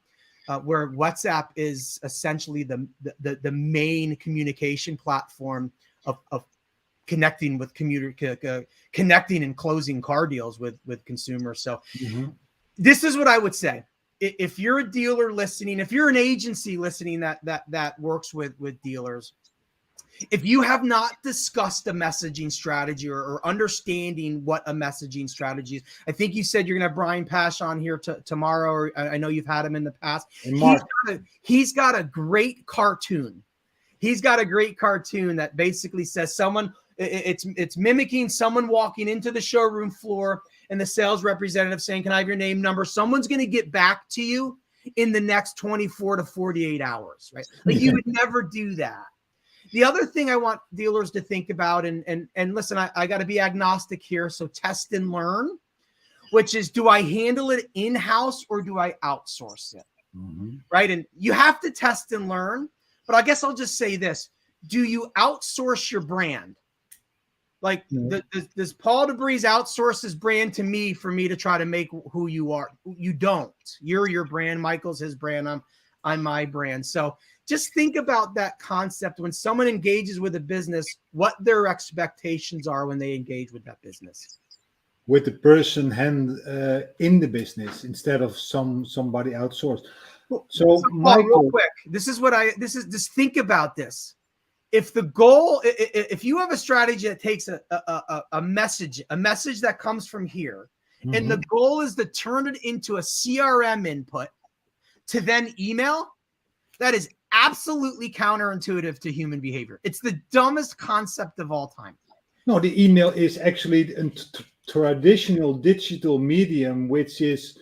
where WhatsApp is essentially the main communication platform of connecting with connecting and closing car deals with consumers. So this is what I would say. If you're a dealer listening, if you're an agency listening that works with dealers, if you have not discussed a messaging strategy or understanding what a messaging strategy is, I think you said you're going to have Brian Pash on here tomorrow, or I know you've had him in the past. He's got a great cartoon. He's got a great cartoon that basically says it's mimicking someone walking into the showroom floor and the sales representative saying, "Can I have your name, number?" Someone's going to get back to you in the next 24 to 48 hours, right? Like you would never do that. The other thing I want dealers to think about, and listen, I got to be agnostic here, so test and learn, which is, do I handle it in-house or do I outsource it, right? And you have to test and learn, but I guess I'll just say this. Do you outsource your brand? Like, does Paul DeBreeze outsource his brand to me for me to try to make who you are? You don't. You're your brand. Michael's his brand. on my brand. So just think about that concept when someone engages with a business, what their expectations are when they engage with that business. With the person in the business instead of somebody outsourced. So Michael, real quick, just think about this. If the goal, if you have a strategy that takes a message that comes from here, and the goal is to turn it into a CRM input to then email, that is absolutely counterintuitive to human behavior. It's the dumbest concept of all time. No, the email is actually a traditional digital medium, which is,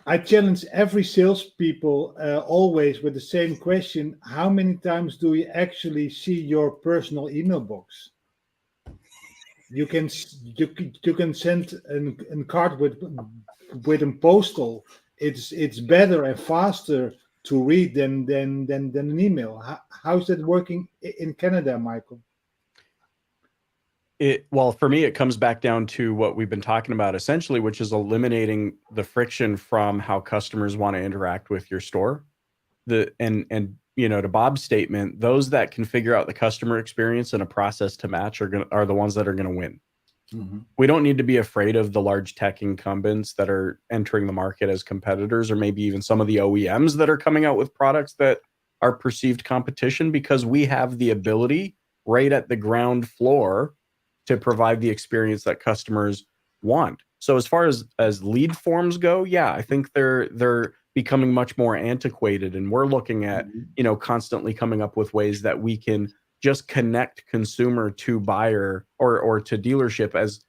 I challenge every salespeople always with the same question: how many times do you actually see your personal email box? You can send a card with a postal. It's better and faster to read than an email. How's that working in Canada, Michael? Well, for me, it comes back down to what we've been talking about essentially, which is eliminating the friction from how customers want to interact with your store. And you know, to Bob's statement, those that can figure out the customer experience and a process to match are the ones that are going to win. We don't need to be afraid of the large tech incumbents that are entering the market as competitors, or maybe even some of the OEMs that are coming out with products that are perceived competition, because we have the ability right at the ground floor to provide the experience that customers want. So as far as lead forms go, yeah, I think they're becoming much more antiquated, and we're looking at, you know, constantly coming up with ways that we can just connect consumer to buyer or to dealership as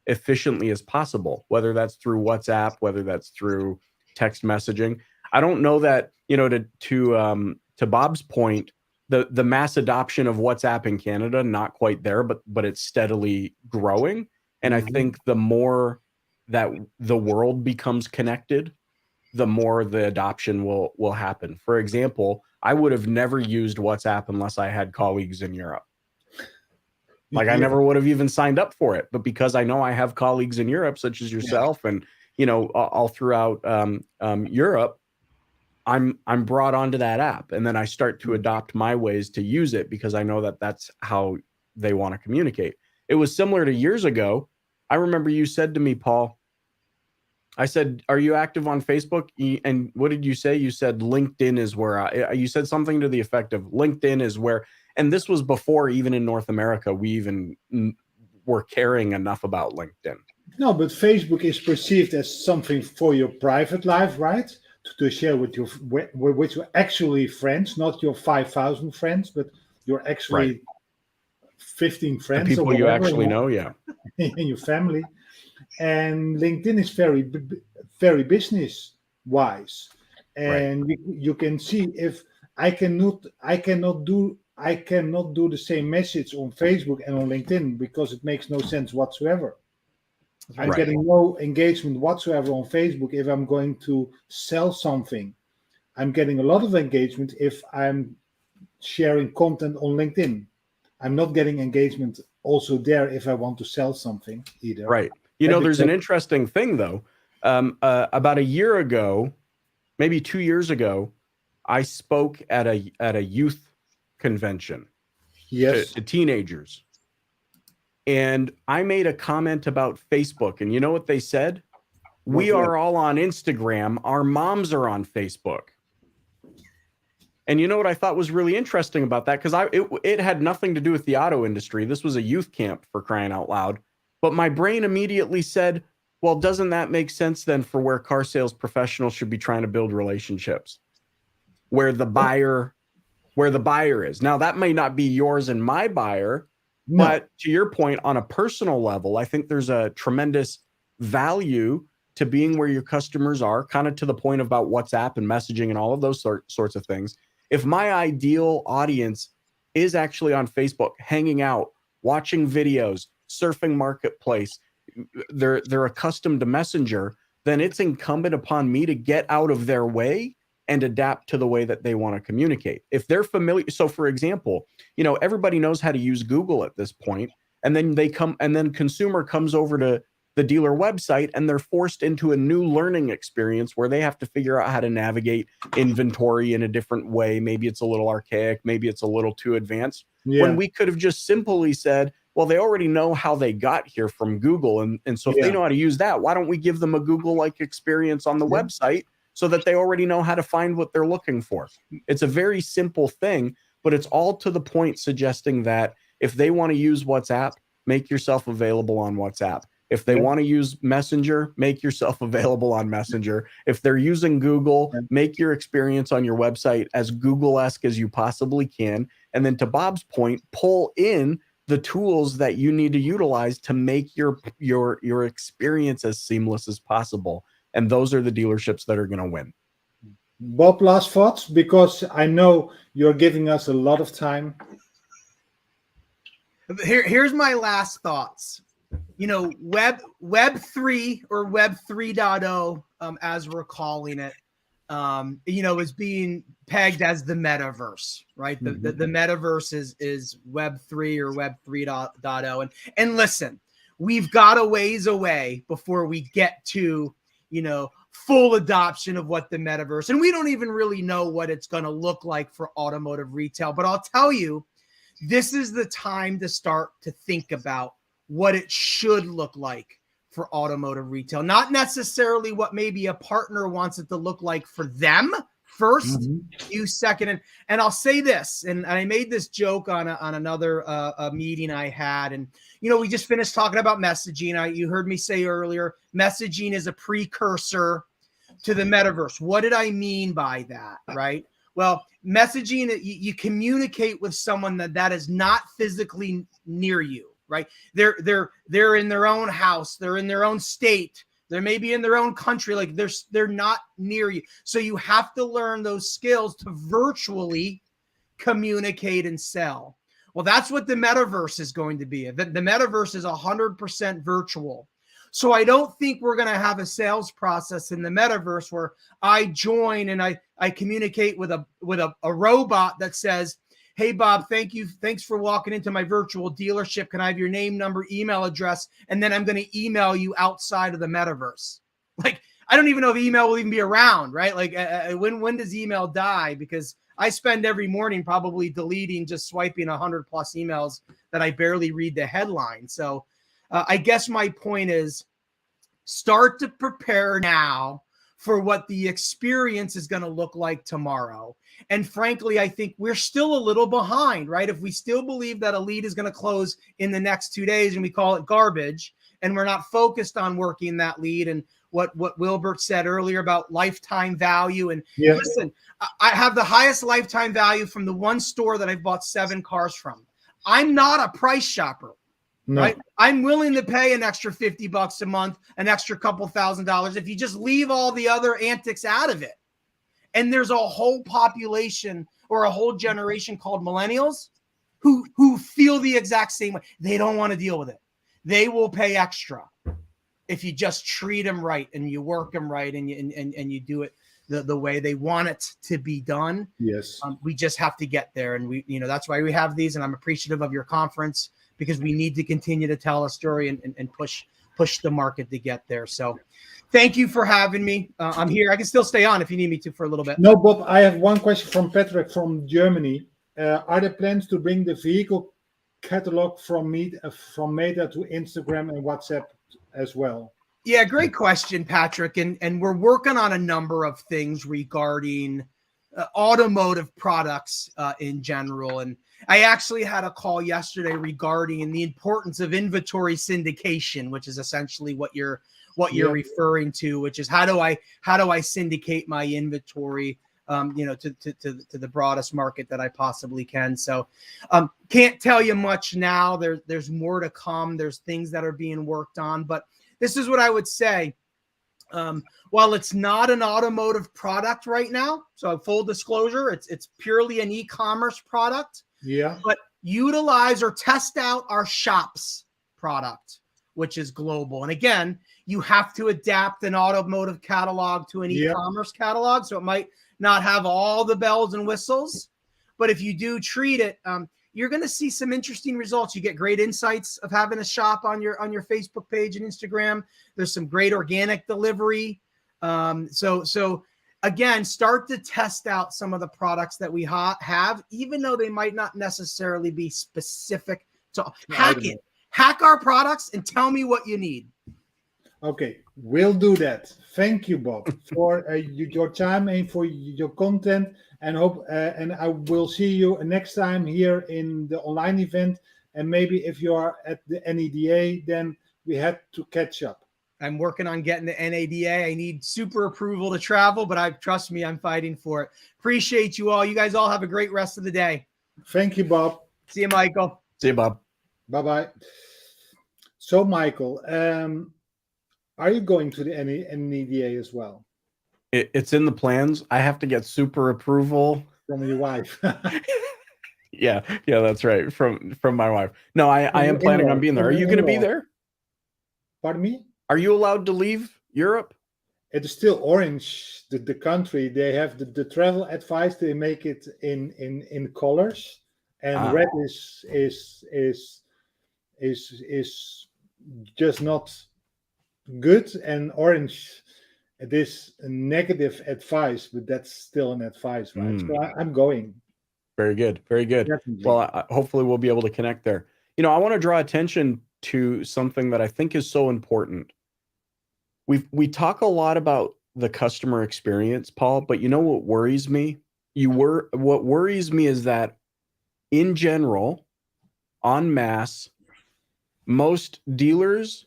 efficiently as possible, whether that's through WhatsApp, whether that's through text messaging. I don't know that, you know, to Bob's point, the mass adoption of WhatsApp in Canada, not quite there, but it's steadily growing. And I think the more that the world becomes connected, the more the adoption will happen. For example, I would have never used WhatsApp unless I had colleagues in Europe. Like I never would have even signed up for it, but because I know I have colleagues in Europe, such as yourself, and you know, all throughout Europe, I'm brought onto that app, and then I start to adopt my ways to use it because I know that that's how they want to communicate. It was similar to years ago. I remember you said to me, Paul, I said, "Are you active on Facebook?" And what did you say? You said LinkedIn is where you said something to the effect of LinkedIn is where, and this was before even in North America, we even were caring enough about LinkedIn. No, but Facebook is perceived as something for your private life, right? To share with your actually friends, not your 5,000 friends, but your actually 15 friends. The people you actually know, yeah. In your family. And LinkedIn is very business wise, and you can see if I cannot do the same message on Facebook and on LinkedIn because it makes no sense whatsoever. I'm getting no engagement whatsoever on Facebook if I'm going to sell something. I'm getting a lot of engagement if I'm sharing content on LinkedIn. I'm not getting engagement also there if I want to sell something either. Right. You know, there's an interesting thing though. About a year ago, maybe 2 years ago, I spoke at a youth convention to teenagers. And I made a comment about Facebook, and you know what they said? We are all on Instagram. Our moms are on Facebook. And you know what I thought was really interesting about that? Because it had nothing to do with the auto industry. This was a youth camp, for crying out loud. But my brain immediately said, well, doesn't that make sense then for where car sales professionals should be trying to build relationships? Where the buyer is. Now, that may not be yours and my buyer, but to your point, on a personal level, I think there's a tremendous value to being where your customers are, kind of to the point about WhatsApp and messaging and all of those sorts of things. If my ideal audience is actually on Facebook, hanging out, watching videos, surfing marketplace, they're accustomed to Messenger, then it's incumbent upon me to get out of their way and adapt to the way that they want to communicate. If they're familiar, so for example, you know, everybody knows how to use Google at this point, and then consumer comes over the dealer website, and they're forced into a new learning experience where they have to figure out how to navigate inventory in a different way. Maybe it's a little archaic, maybe it's a little too advanced. When we could have just simply said, well, they already know how they got here from Google. And so if they know how to use that, why don't we give them a Google-like experience on the website so that they already know how to find what they're looking for? It's a very simple thing, but it's all to the point suggesting that if they want to use WhatsApp, make yourself available on WhatsApp. If they want to use Messenger, make yourself available on Messenger. If they're using Google, make your experience on your website as Google-esque as you possibly can. And then to Bob's point, pull in the tools that you need to utilize to make your experience as seamless as possible. And those are the dealerships that are going to win. Bob, last thoughts, because I know you're giving us a lot of time. Here's my last thoughts. You know, Web 3 or Web 3.0, as we're calling it, you know, is being pegged as the metaverse, right? The metaverse is Web 3 or Web 3.0. And listen, we've got a ways away before we get to, you know, full adoption of what the metaverse, and we don't even really know what it's going to look like for automotive retail. But I'll tell you, this is the time to start to think about what it should look like for automotive retail, not necessarily what maybe a partner wants it to look like for them first, you second. And I'll say this, and I made this joke on another meeting I had, and you know, we just finished talking about messaging. You heard me say earlier, messaging is a precursor to the metaverse. What did I mean by that, right? Well, messaging, you communicate with someone that is not physically near you, right? They're in their own house, they're in their own state, they're maybe in their own country, like they're not near you. So you have to learn those skills to virtually communicate and sell. Well, that's what the metaverse is going to be. The metaverse is 100% virtual. So I don't think we're going to have a sales process in the metaverse where I join and I communicate with a robot that says, hey, Bob, thank you. Thanks for walking into my virtual dealership. Can I have your name, number, email address? And then I'm going to email you outside of the metaverse. Like, I don't even know if email will even be around, right? Like, when does email die? Because I spend every morning probably deleting, just swiping 100 plus emails that I barely read the headline. So I guess my point is start to prepare now for what the experience is going to look like tomorrow. And frankly, I think we're still a little behind, right? If we still believe that a lead is going to close in the next 2 days and we call it garbage, and we're not focused on working that lead and what Wilbert said earlier about lifetime value. And listen, I have the highest lifetime value from the one store that I've bought 7 cars from. I'm not a price shopper. No. Right? I'm willing to pay an extra $50 a month, an extra couple $1,000 if you just leave all the other antics out of it. And there's a whole population or a whole generation called millennials who feel the exact same way. They don't want to deal with it. They will pay extra if you just treat them right and you work them right and you do it the way they want it to be done. Yes. We just have to get there. And that's why we have these, and I'm appreciative of your conference, because we need to continue to tell a story and push the market to get there. So thank you for having me. I'm here. I can still stay on if you need me to for a little bit. No, Bob, I have one question from Patrick from Germany. Are there plans to bring the vehicle catalog from Meta to Instagram and WhatsApp as well? Yeah, great question, Patrick. And we're working on a number of things regarding automotive products in general. And I actually had a call yesterday regarding the importance of inventory syndication, which is essentially what you're referring to, which is how do I syndicate my inventory, to the broadest market that I possibly can. So can't tell you much now. There's more to come. There's things that are being worked on, but this is what I would say. While it's not an automotive product right now, so full disclosure, it's purely an e-commerce product. Yeah. But utilize or test out our shops product, which is global. And again, you have to adapt an automotive catalog to an e-commerce catalog. So it might not have all the bells and whistles, but if you do treat it, you're going to see some interesting results. You get great insights of having a shop on your Facebook page and Instagram. There's some great organic delivery. So again, start to test out some of the products that we have, even though they might not necessarily be specific to hack our products and tell me what you need. Okay, we'll do that. Thank you, Bob, for your time and for your content. And I will see you next time here in the online event. And maybe if you are at the NADA, then we have to catch up. I'm working on getting the NADA. I need super approval to travel, but trust me, I'm fighting for it. Appreciate you all. You guys all have a great rest of the day. Thank you, Bob. See you, Michael. See you, Bob. Bye-bye. So, Michael, are you going to the NADA as well? It's in the plans. I have to get super approval from your wife. Yeah, that's right. From my wife. No, I am planning on being there. Are you going to be there? Pardon me? Are you allowed to leave Europe? It is still orange, the country. They have the travel advice. They make it in colors, and red is just not good, and orange it is a negative advice, but that's still an advice, right? So I'm going. Very good. Definitely. Well, hopefully we'll be able to connect there. I want to draw attention to something that I think is so important. We talk a lot about the customer experience, Paul, but you know what worries me? What worries me is that in general, en masse, most dealers,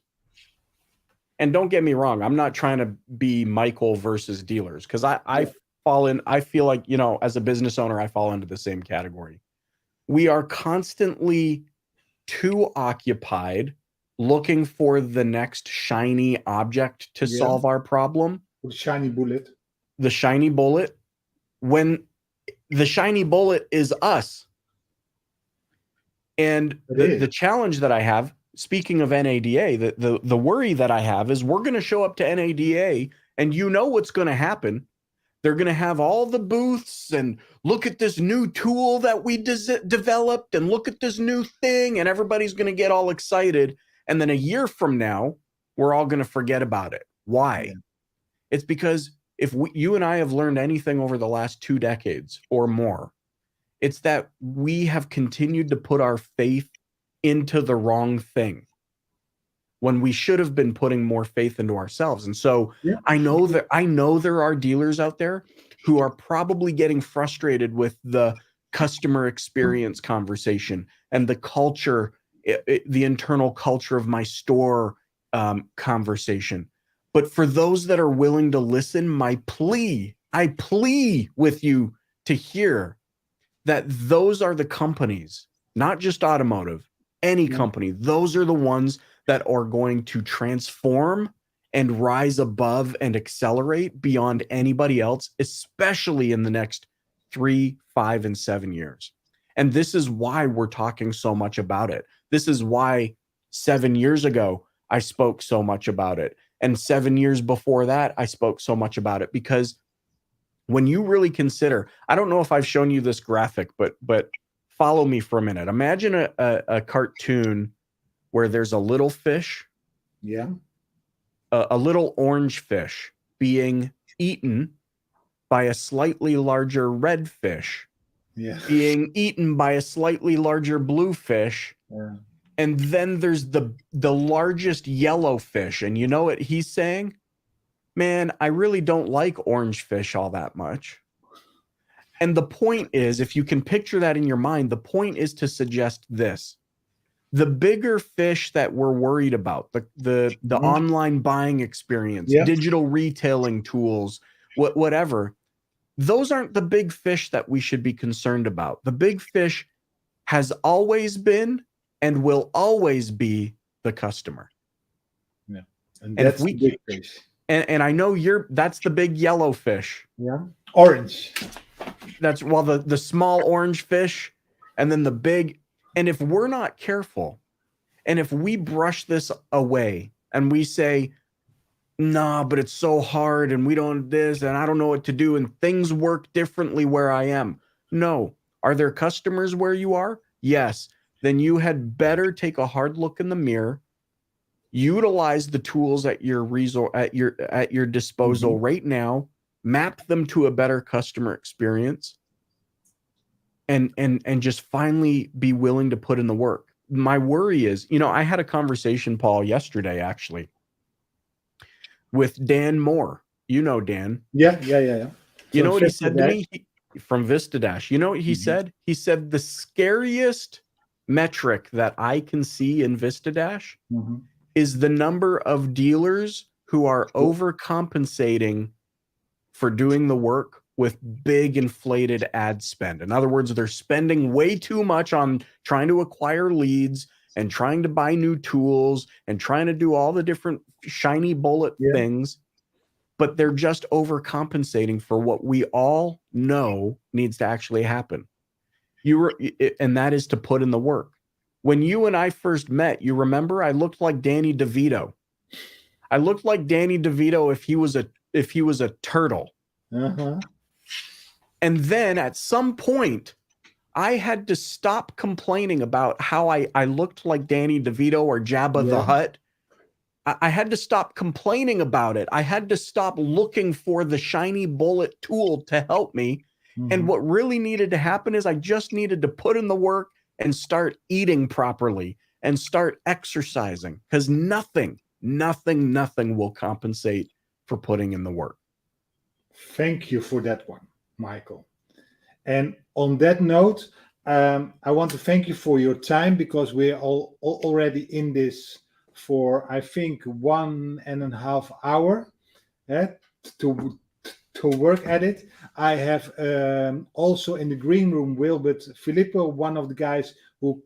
and don't get me wrong, I'm not trying to be Michael versus dealers, because I feel like, as a business owner, I fall into the same category. We are constantly too occupied looking for the next shiny object to solve our problem. The shiny bullet. The shiny bullet, when the shiny bullet is us. And the challenge that I have, speaking of NADA, the worry that I have is we're going to show up to NADA and what's going to happen. They're going to have all the booths and look at this new tool that we developed and look at this new thing, and everybody's going to get all excited. And then a year from now, we're all going to forget about it. Why? Yeah. It's because if you and I have learned anything over the last 2 decades or more, it's that we have continued to put our faith into the wrong thing when we should have been putting more faith into ourselves. And so I know there are dealers out there who are probably getting frustrated with the customer experience conversation and the culture, the internal culture of my store conversation. But for those that are willing to listen, I plea with you to hear that those are the companies, not just automotive, any company. Those are the ones that are going to transform and rise above and accelerate beyond anybody else, especially in the next 3, 5, and 7 years. And this is why we're talking so much about it. This is why 7 years ago, I spoke so much about it. And 7 years before that, I spoke so much about it, because when you really consider, I don't know if I've shown you this graphic, but follow me for a minute. Imagine a cartoon where there's a little fish, a little orange fish being eaten by a slightly larger red fish, being eaten by a slightly larger blue fish, and then there's the largest yellow fish. And you know what he's saying? Man, I really don't like orange fish all that much. And the point is, if you can picture that in your mind, the point is to suggest this. The bigger fish that we're worried about, the online buying experience, digital retailing tools, whatever, those aren't the big fish that we should be concerned about. The big fish has always been and will always be the customer. Yeah. And that's the big fish. And I know that's the big yellow fish. Yeah. Orange. That's the small orange fish, and then the big. And if we're not careful, and if we brush this away and we say, nah, but it's so hard and we don't this and I don't know what to do and things work differently where I am. No. Are there customers where you are? yes, then you had better take a hard look in the mirror, utilize the tools at your disposal right now, map them to a better customer experience, and just finally be willing to put in the work. My worry is, I had a conversation, Paul, yesterday actually with Dan Moore. You know Dan. Yeah. You know what he said to me? From VistaDash. You know what he said? He said the scariest metric that I can see in VistaDash is the number of dealers who are overcompensating for doing the work with big inflated ad spend. In other words, they're spending way too much on trying to acquire leads and trying to buy new tools and trying to do all the different shiny bullet things, but they're just overcompensating for what we all know needs to actually happen. And that is to put in the work. When you and I first met, you remember I looked like Danny DeVito. I looked like Danny DeVito if he was a turtle. And then at some point, I had to stop complaining about how I looked like Danny DeVito or Jabba the Hutt. I had to stop complaining about it. I had to stop looking for the shiny bullet tool to help me. And what really needed to happen is I just needed to put in the work and start eating properly and start exercising, because nothing will compensate for putting in the work. Thank you for that one, Michael. And on that note, I want to thank you for your time, because we're already in this for, I think, 1.5 hours to work at it. I have also in the green room Wilbert Filippo, one of the guys who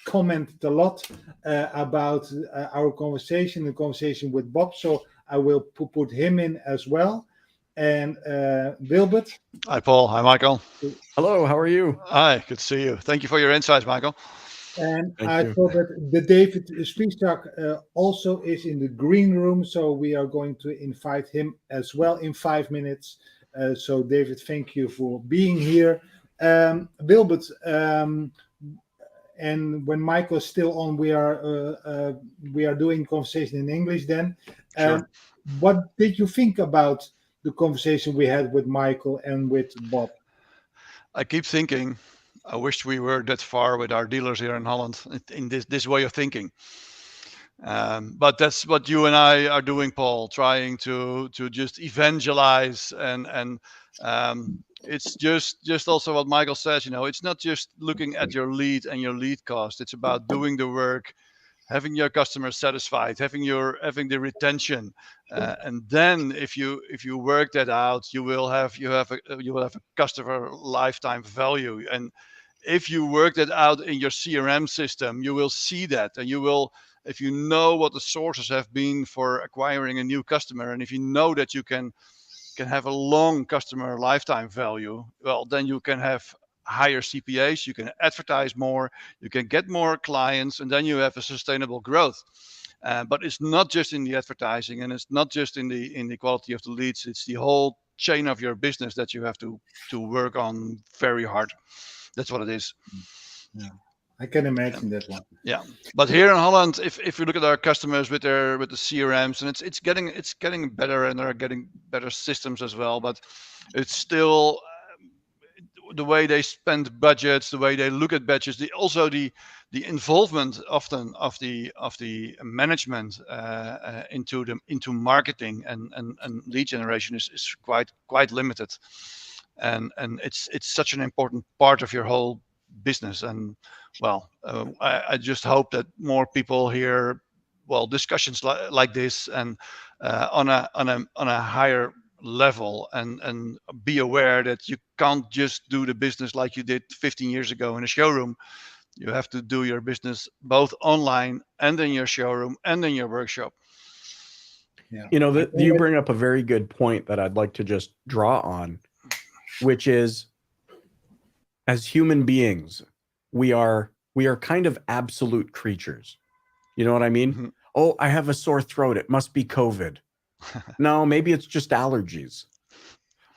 commented a lot about our conversation, the conversation with Bob. So I will put him in as well. And Wilbert. Hi, Paul. Hi, Michael. Hello, how are you? Hi, good to see you. Thank you for your insights, Michael. And I thought that the David Spisak also is in the green room, so we are going to invite him as well in 5 minutes. So David, thank you for being here. Wilbert, and when Michael is still on, we are doing conversation in English then. Sure. What did you think about the conversation we had with Michael and with Bob? I keep thinking, I wish we were that far with our dealers here in Holland in this way of thinking. But that's what you and I are doing, Paul, trying to just evangelize and it's just also what Michael says, it's not just looking at your lead and your lead cost. It's about doing the work, having your customers satisfied, having the retention, and then if you work that out, you will have a customer lifetime value. And if you work that out in your CRM system, you will see that, and you will, if you know what the sources have been for acquiring a new customer, and if you know that you can have a long customer lifetime value, well, then you can have higher CPAs, you can advertise more, you can get more clients, and then you have a sustainable growth. But it's not just in the advertising, and it's not just in the quality of the leads. It's the whole chain of your business that you have to work on very hard. That's what it is. Yeah, I can imagine that one. Yeah, but here in Holland, if you look at our customers with the CRMs, and it's getting better, and they're getting better systems as well. But it's still the way they spend budgets, the way they look at budgets, the involvement often of the management into marketing and lead generation is quite limited, and it's such an important part of your whole business. And well, I just hope that more people hear discussions like this, and on a higher level, and be aware that you can't just do the business like you did 15 years ago in a showroom. You have to do your business both online and in your showroom and in your workshop. Yeah. You bring up a very good point that I'd like to just draw on, which is, as human beings, we are kind of absolute creatures. You know what I mean? Mm-hmm. Oh, I have a sore throat. It must be COVID. No, maybe it's just allergies.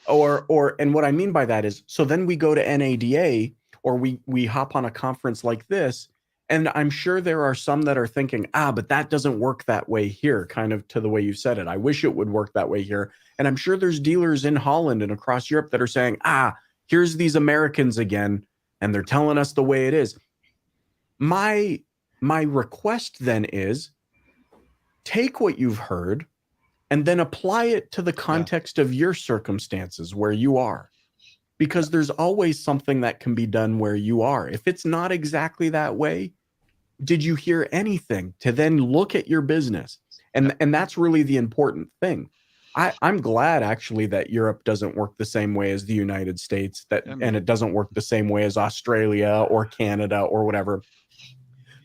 And what I mean by that is, so then we go to NADA, or we hop on a conference like this. And I'm sure there are some that are thinking, but that doesn't work that way here, kind of to the way you said it. I wish it would work that way here. And I'm sure there's dealers in Holland and across Europe that are saying, here's these Americans again, and they're telling us the way it is. My request then is take what you've heard and then apply it to the context of your circumstances where you are. Because there's always something that can be done where you are. If it's not exactly that way, did you hear anything to then look at your business? And that's really the important thing. I'm glad actually that Europe doesn't work the same way as the United States, and it doesn't work the same way as Australia or Canada or whatever.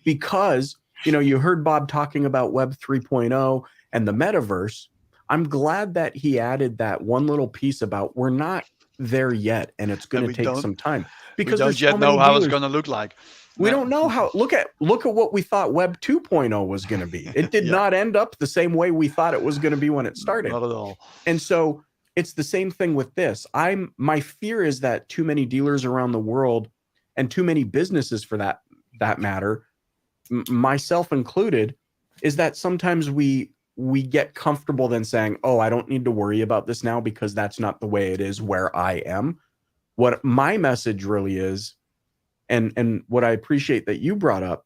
Because, you heard Bob talking about Web 3.0 and the metaverse. I'm glad that he added that one little piece about we're not there yet, and it's going to take some time because we don't yet know how it's going to look like. We don't know how. Look at what we thought Web 2.0 was going to be. It did not end up the same way we thought it was going to be when it started. Not at all. And so it's the same thing with this. My fear is that too many dealers around the world, and too many businesses for that matter, myself included, is that sometimes we get comfortable then saying, I don't need to worry about this now because that's not the way it is where I am. What my message really is, and what I appreciate that you brought up,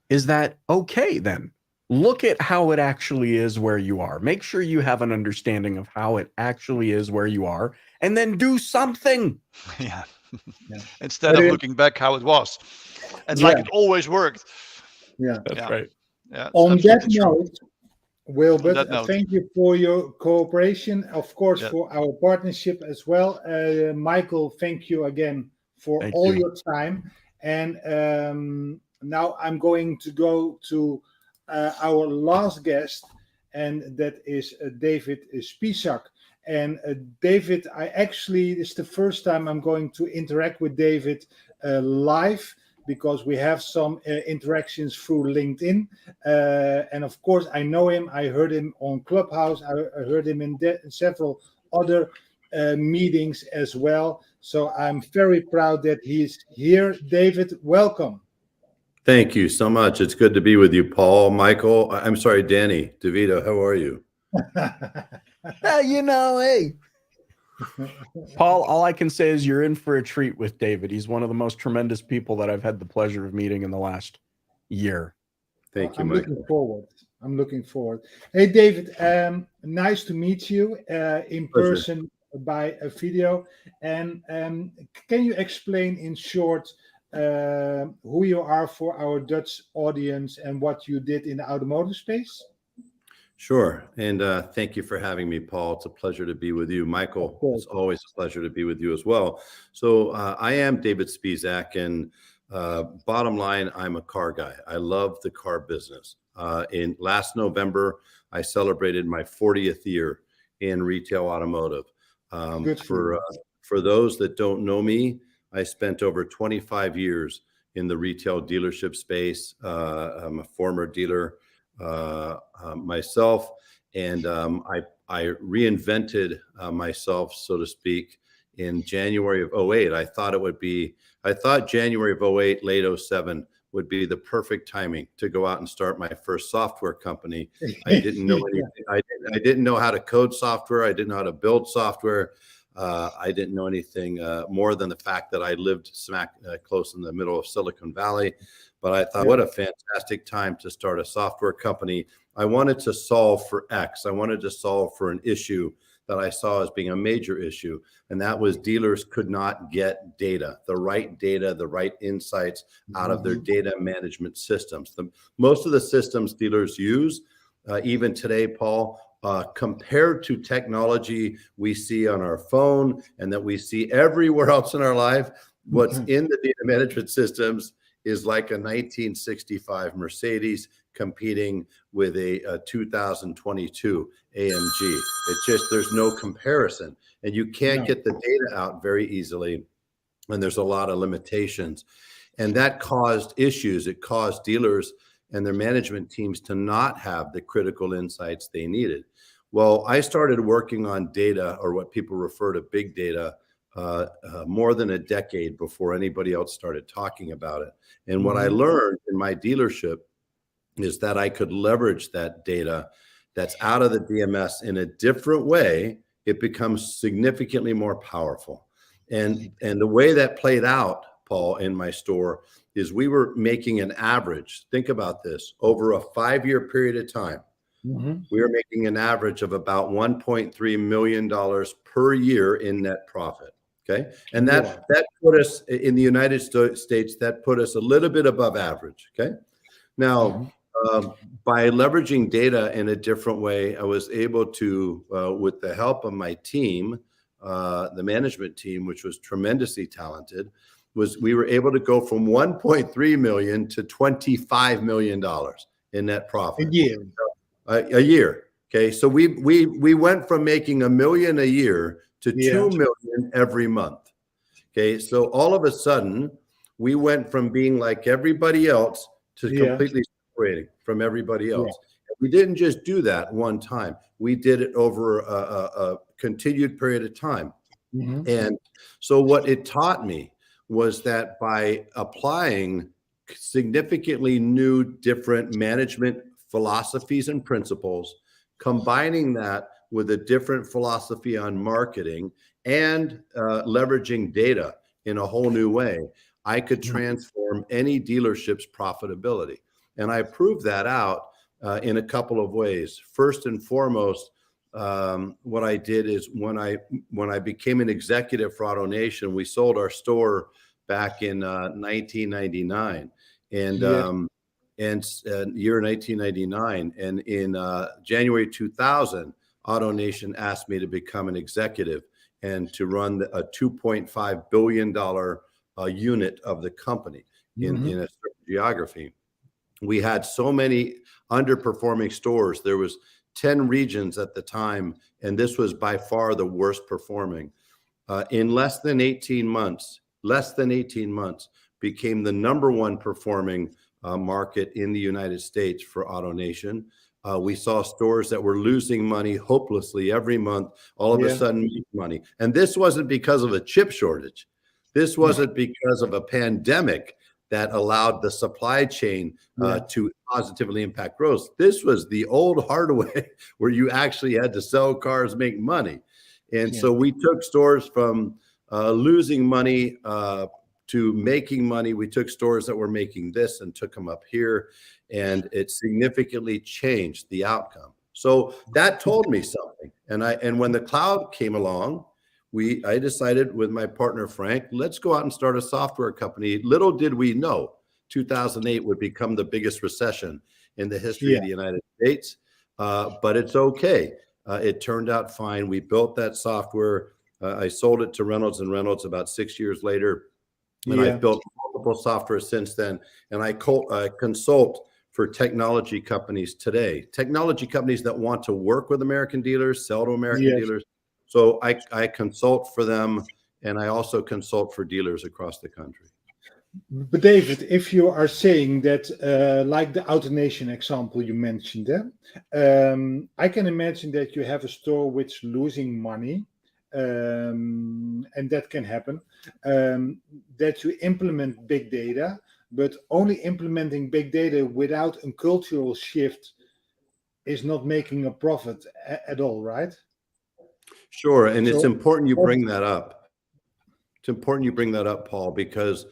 is that, okay, then look at how it actually is where you are. Make sure you have an understanding of how it actually is where you are, and then do something. Yeah. Instead of looking back how it was. And like it always worked. Yeah. That's right. Yeah. On that note, Wilbert, note. thank you for your cooperation, of course, for our partnership as well. Michael, thank you again for all your time. And now I'm going to go to our last guest, and that is David Spisak. And David, it's the first time I'm going to interact with David live, because we have some interactions through LinkedIn. And of course, I know him. I heard him on Clubhouse. I heard him in several other meetings as well. So I'm very proud that he's here. David, welcome. Thank you so much. It's good to be with you, Paul, Michael. I'm sorry, Danny, DeVito, how are you? Hey. Paul, all I can say is you're in for a treat with David. He's one of the most tremendous people that I've had the pleasure of meeting in the last year. Thank you, Michael. I'm looking forward. Hey, David, nice to meet you in person by a video. And can you explain in short who you are for our Dutch audience and what you did in the automotive space? Sure. And thank you for having me, Paul. It's a pleasure to be with you. Michael, it's always a pleasure to be with you as well. So I am David Spisak, and bottom line, I'm a car guy. I love the car business. In last November, I celebrated my 40th year in retail automotive. For those that don't know me, I spent over 25 years in the retail dealership space. I'm a former dealer myself, and I reinvented myself, so to speak, in January of 08. I thought January of 08, late 07 would be the perfect timing to go out and start my first software company. I didn't know anything. I didn't know how to code software. I didn't know how to build software. I didn't know anything more than the fact that I lived smack close in the middle of Silicon Valley. But I thought, what a fantastic time to start a software company. I wanted to solve for X. I wanted to solve for an issue that I saw as being a major issue. And that was dealers could not get data, the right insights out of their data management systems. Most of the systems dealers use, even today, Paul, compared to technology we see on our phone and that we see everywhere else in our life, what's in the data management systems is like a 1965 Mercedes competing with a 2022 AMG. It's just, there's no comparison, and you can't get the data out very easily. And there's a lot of limitations, and that caused issues. It caused dealers and their management teams to not have the critical insights they needed. Well, I started working on data, or what people refer to big data, more than a decade before anybody else started talking about it. And what I learned in my dealership is that I could leverage that data that's out of the DMS in a different way. It becomes significantly more powerful. And the way that played out, Paul, in my store is we were making an average. Think about this. Over a 5-year period of time, we were making an average of about $1.3 million per year in net profit. Okay. And that put us in the United States, that put us a little bit above average. Okay. Now, by leveraging data in a different way, I was able to, with the help of my team, the management team, which was tremendously talented, we were able to go from 1.3 million to $25 million in net profit. A year. Okay. So we went from making $1 million a year to 2 million every month. Okay. So all of a sudden we went from being like everybody else to completely separating from everybody else. We didn't just do that one time. We did it over a continued period of time. And so what it taught me was that by applying significantly new, different management philosophies and principles, combining that with a different philosophy on marketing and leveraging data in a whole new way, I could transform any dealership's profitability. And I proved that out in a couple of ways. First and foremost, what I did is when I became an executive for AutoNation, we sold our store back in 1999, and year 1999, and in January 2000, AutoNation asked me to become an executive and to run a $2.5 billion unit of the company in a certain geography. We had so many underperforming stores. There was 10 regions at the time, and this was by far the worst performing. In less than 18 months, became the #1 performing market in the United States for AutoNation. We saw stores that were losing money hopelessly every month, all of a sudden make money. And this wasn't because of a chip shortage. This wasn't because of a pandemic that allowed the supply chain to positively impact growth. This was the old hard way where you actually had to sell cars, make money. And so we took stores from losing money to making money. We took stores that were making this and took them up here, and it significantly changed the outcome. So that told me something. And when the cloud came along, I decided with my partner, Frank, let's go out and start a software company. Little did we know 2008 would become the biggest recession in the history of the United States. But it's okay. It turned out fine. We built that software. I sold it to Reynolds & Reynolds about 6 years later. And I've built multiple software since then. And I consult for technology companies today, technology companies that want to work with American dealers, sell to American dealers. So I consult for them, and I also consult for dealers across the country. But David, if you are saying that, like the AutoNation example you mentioned, I can imagine that you have a store which losing money, and that can happen, that you implement big data, but only implementing big data without a cultural shift is not making a profit at all, right? Sure. And it's important you bring that up. It's important you bring that up, Paul, because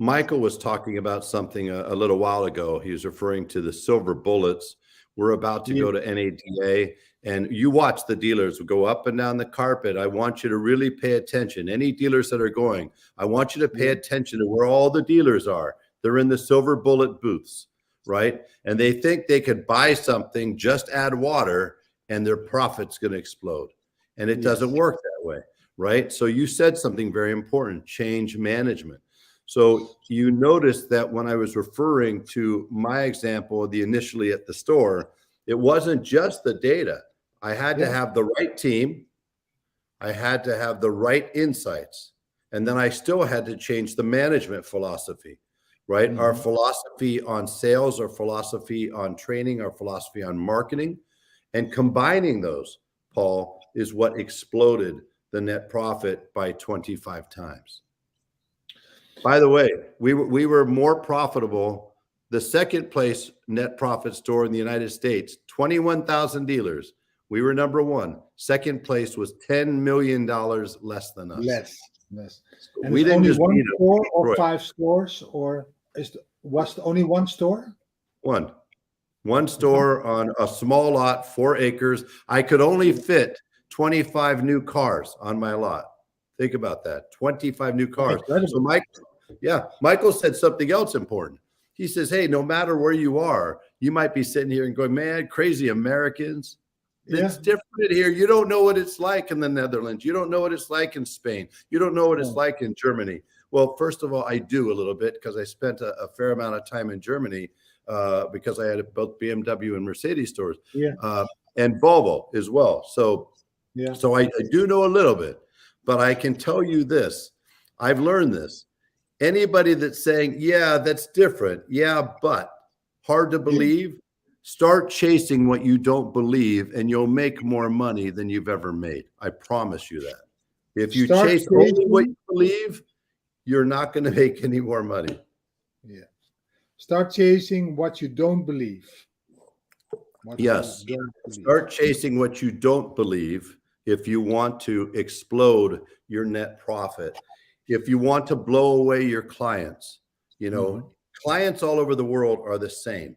Michael was talking about something a little while ago. He was referring to the silver bullets. We're about to go to NADA, and you watch the dealers go up and down the carpet. I want you to really pay attention. Any dealers that are going, I want you to pay attention to where all the dealers are. They're in the silver bullet booths, right? And they think they could buy something, just add water, and their profit's going to explode. And it doesn't work that way, right? So you said something very important, change management. So you notice that when I was referring to my example, the initially at the store, it wasn't just the data. I had to have the right team. I had to have the right insights. And then I still had to change the management philosophy, right? Our philosophy on sales, our philosophy on training, our philosophy on marketing, and combining those, Paul, is what exploded the net profit by 25 times. By the way, we were more profitable. The second place net profit store in the United States, 21,000 dealers. We were number one. Second place was $10 million less than us. Less. And We it's didn't only just one beat them, store we or destroyed 5 stores, or was it only one store? One store on a small lot, 4 acres. I could only fit 25 new cars on my lot. Think about that, 25 new cars. So Michael said something else important. He says, hey, no matter where you are, you might be sitting here and going, man, crazy Americans. It's different here. You don't know what it's like in the Netherlands. You don't know what it's like in Spain. You don't know what it's like in Germany. Well, first of all, I do a little bit because I spent a fair amount of time in Germany because I had both BMW and Mercedes stores and Volvo as well. So I do know a little bit, but I can tell you this. I've learned this. Anybody that's saying, yeah, that's different. Yeah, but hard to believe. Start chasing what you don't believe and you'll make more money than you've ever made. I promise you that. If you chase only what you believe, you're not going to make any more money. Yeah. Start chasing what you don't believe. Start chasing what you don't believe if you want to explode your net profit. If you want to blow away your clients, clients all over the world are the same,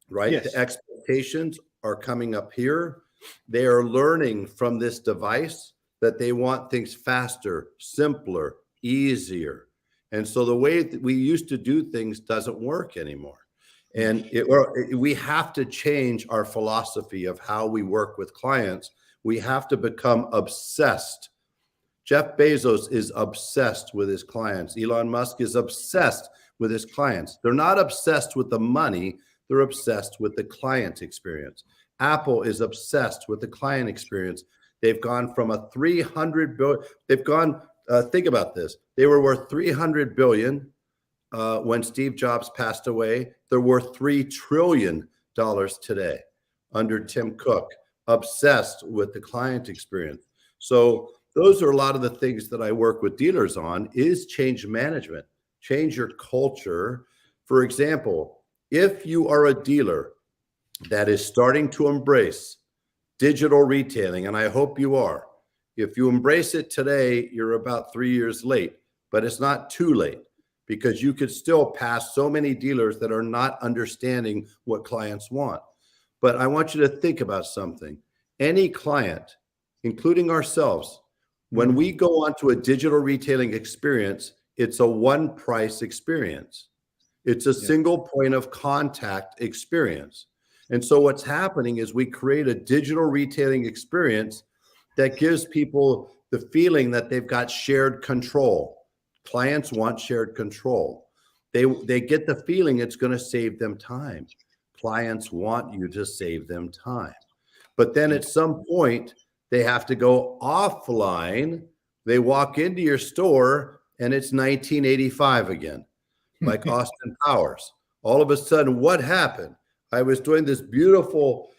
right? Yes. The expectations are coming up here. They are learning from this device that they want things faster, simpler, easier. And so the way that we used to do things doesn't work anymore. And we have to change our philosophy of how we work with clients. We have to become obsessed. Jeff Bezos is obsessed with his clients. Elon Musk is obsessed with his clients. They're not obsessed with the money. They're obsessed with the client experience. Apple is obsessed with the client experience. They've gone from a 300 billion. They've gone, think about this. They were worth 300 billion when Steve Jobs passed away. They're worth $3 trillion today under Tim Cook, obsessed with the client experience. So those are a lot of the things that I work with dealers on is change management, change your culture. For example, if you are a dealer that is starting to embrace digital retailing, and I hope you are, if you embrace it today, you're about 3 years late, but it's not too late because you could still pass so many dealers that are not understanding what clients want. But I want you to think about something. Any client, including ourselves, when we go onto a digital retailing experience, it's a one price experience. It's a single point of contact experience. And so what's happening is we create a digital retailing experience that gives people the feeling that they've got shared control. Clients want shared control. They get the feeling it's going to save them time. Clients want you to save them time. But then at some point, they have to go offline. They walk into your store and it's 1985 again, like Austin Powers. All of a sudden, what happened? I was doing this beautiful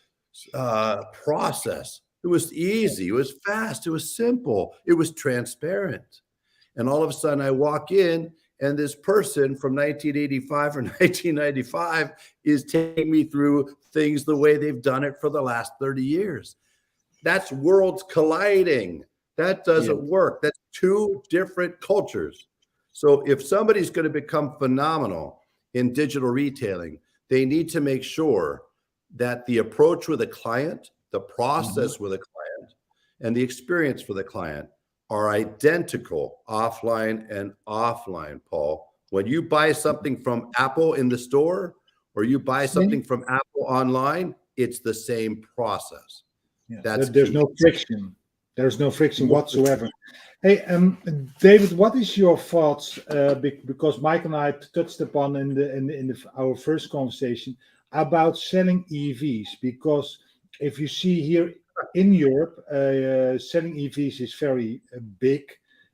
process. It was easy. It was fast. It was simple. It was transparent. And all of a sudden I walk in and this person from 1985 or 1995 is taking me through things the way they've done it for the last 30 years. That's worlds colliding. That doesn't work. That's two different cultures. So if somebody's going to become phenomenal in digital retailing, they need to make sure that the approach with a client, the process with a client, and the experience for the client are identical offline and offline, Paul. When you buy something from Apple in the store or you buy something from Apple online, it's the same process. There's no friction. There's no friction whatsoever. Hey, David, what is your thoughts? Because Mike and I touched upon in our first conversation about selling EVs. Because if you see here in Europe, selling EVs is very big.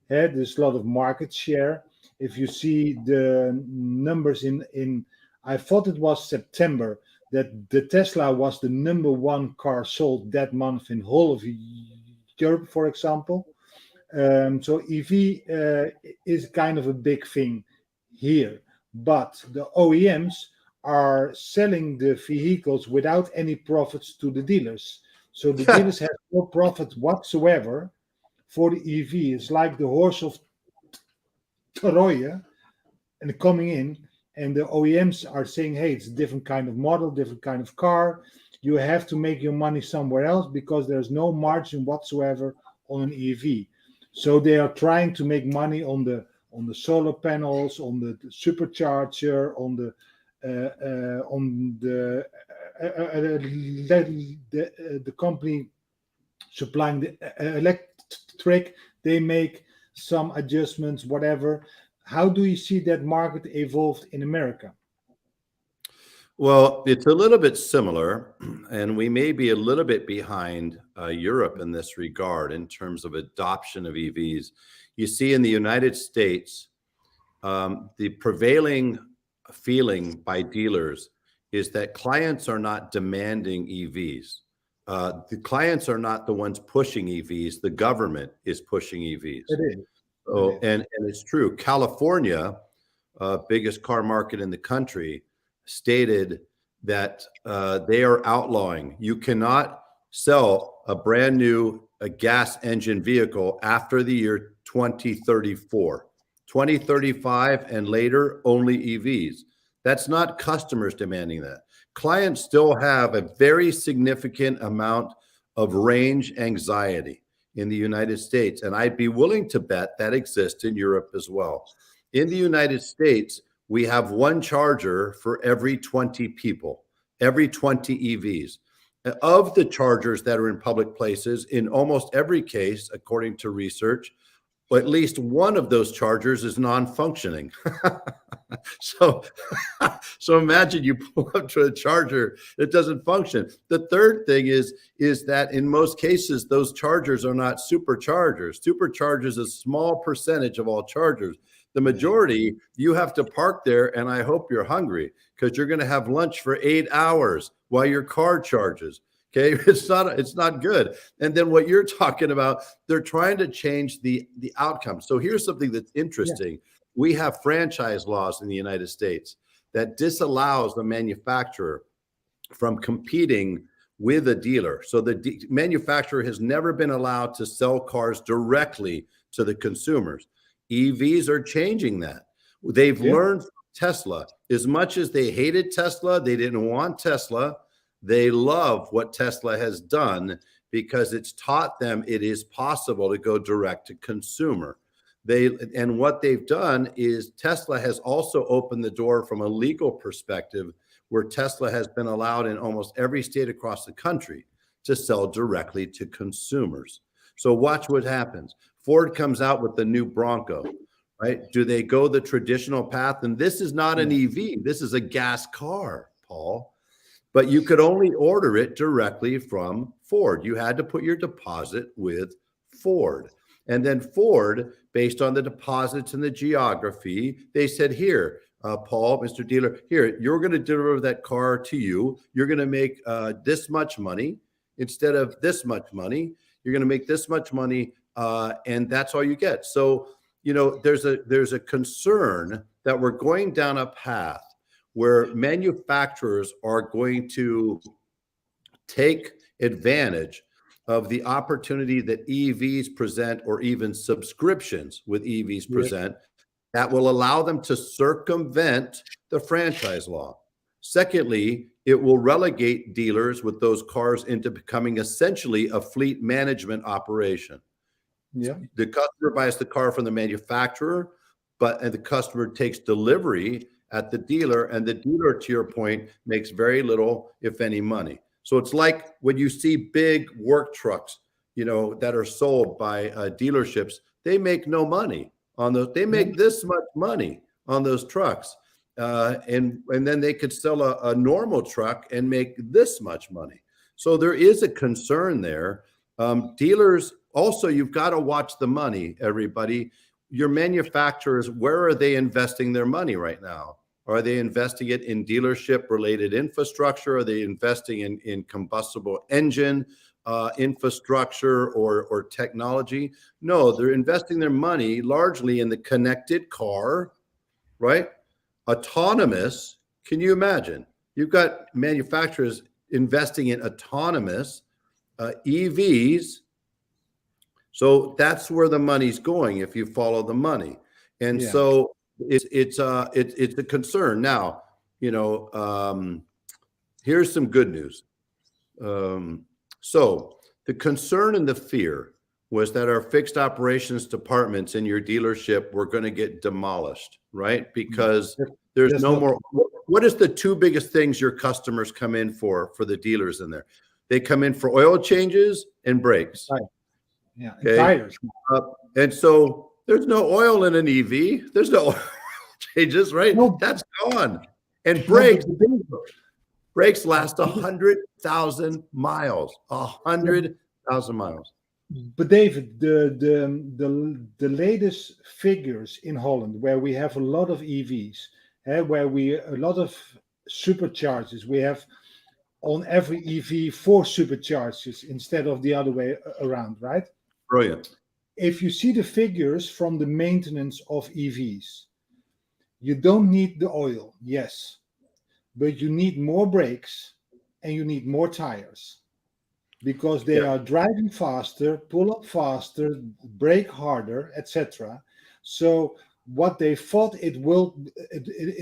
There's a lot of market share. If you see the numbers in I thought it was September, that the Tesla was the #1 car sold that month in whole of Europe, for example. So EV is kind of a big thing here, but the OEMs are selling the vehicles without any profits to the dealers. So the dealers have no profit whatsoever for the EV. It's like the horse of Troje and coming in, and the OEMs are saying, hey, it's a different kind of model, different kind of car. You have to make your money somewhere else because there's no margin whatsoever on an EV. So they are trying to make money on the solar panels, on the supercharger, on the company supplying the electric. They make some adjustments, whatever. How do you see that market evolved in America? Well, it's a little bit similar, and we may be a little bit behind Europe in this regard in terms of adoption of EVs. You see, in the United States, the prevailing feeling by dealers is that clients are not demanding EVs. The clients are not the ones pushing EVs. The government is pushing EVs. It is. Oh, and it's true. California, biggest car market in the country, stated that they are outlawing. You cannot sell a brand new gas engine vehicle after the year 2034. 2035 and later, only EVs. That's not customers demanding that. Clients still have a very significant amount of range anxiety in the United States, and I'd be willing to bet that exists in Europe as well. In the United States, we have one charger for every 20 people, every 20 EVs. Of the chargers that are in public places, in almost every case, according to research, at least one of those chargers is non-functioning. So imagine you pull up to a charger that doesn't function. The third thing is that in most cases, those chargers are not superchargers. Superchargers is a small percentage of all chargers. The majority, you have to park there, and I hope you're hungry because you're going to have lunch for 8 hours while your car charges. Okay, it's not good. And then what you're talking about, they're trying to change the outcome. So here's something that's interesting. Yeah. We have franchise laws in the United States that disallows the manufacturer from competing with a dealer. So the manufacturer has never been allowed to sell cars directly to the consumers. EVs are changing that. They've learned from Tesla. As much as they hated Tesla, they didn't want Tesla. They love what Tesla has done because it's taught them it is possible to go direct to consumer. And what they've done is Tesla has also opened the door from a legal perspective where Tesla has been allowed in almost every state across the country to sell directly to consumers. So watch what happens. Ford comes out with the new Bronco, right? Do they go the traditional path? And this is not an EV. This is a gas car, Paul. But you could only order it directly from Ford. You had to put your deposit with Ford. And then Ford, based on the deposits and the geography, they said, here, Paul, Mr. Dealer, here, you're going to deliver that car to you. You're going to make this much money instead of this much money. You're going to make this much money, and that's all you get. So, you know, there's a concern that we're going down a path where manufacturers are going to take advantage of the opportunity that EVs present, or even subscriptions with EVs present, that will allow them to circumvent the franchise law. Secondly, it will relegate dealers with those cars into becoming essentially a fleet management operation. Yeah. The customer buys the car from the manufacturer, and the customer takes delivery at the dealer, and the dealer, to your point, makes very little, if any, money. So it's like when you see big work trucks, you know, that are sold by dealerships, they make no money on those. They make this much money on those trucks. And then they could sell a normal truck and make this much money. So there is a concern there. Dealers, also, you've got to watch the money, everybody. Your manufacturers, where are they investing their money right now? Are they investing it in dealership related infrastructure? Are they investing in combustible engine infrastructure or technology. No, they're investing their money largely in the connected car, right? Autonomous. Can you imagine? You've got manufacturers investing in autonomous EVs. So that's where the money's going if you follow the money. And so it's a concern. Now, here's some good news. So the concern and the fear was that our fixed operations departments in your dealership were going to get demolished, right? Because there's no more. What is the two biggest things your customers come in for the dealers in there? They come in for oil changes and brakes. Right. Yeah, okay? tires. And so there's no oil in an EV. There's no oil changes, right? No. That's gone. And brakes last 100,000 miles. 100,000 miles. But David, the latest figures in Holland, where we have a lot of EVs, where a lot of superchargers, we have on every EV 4 superchargers instead of the other way around, right? Brilliant. If you see the figures from the maintenance of EVs, you don't need the oil, yes, but you need more brakes and you need more tires because they are driving faster, pull up faster, brake harder, etc. So what they thought it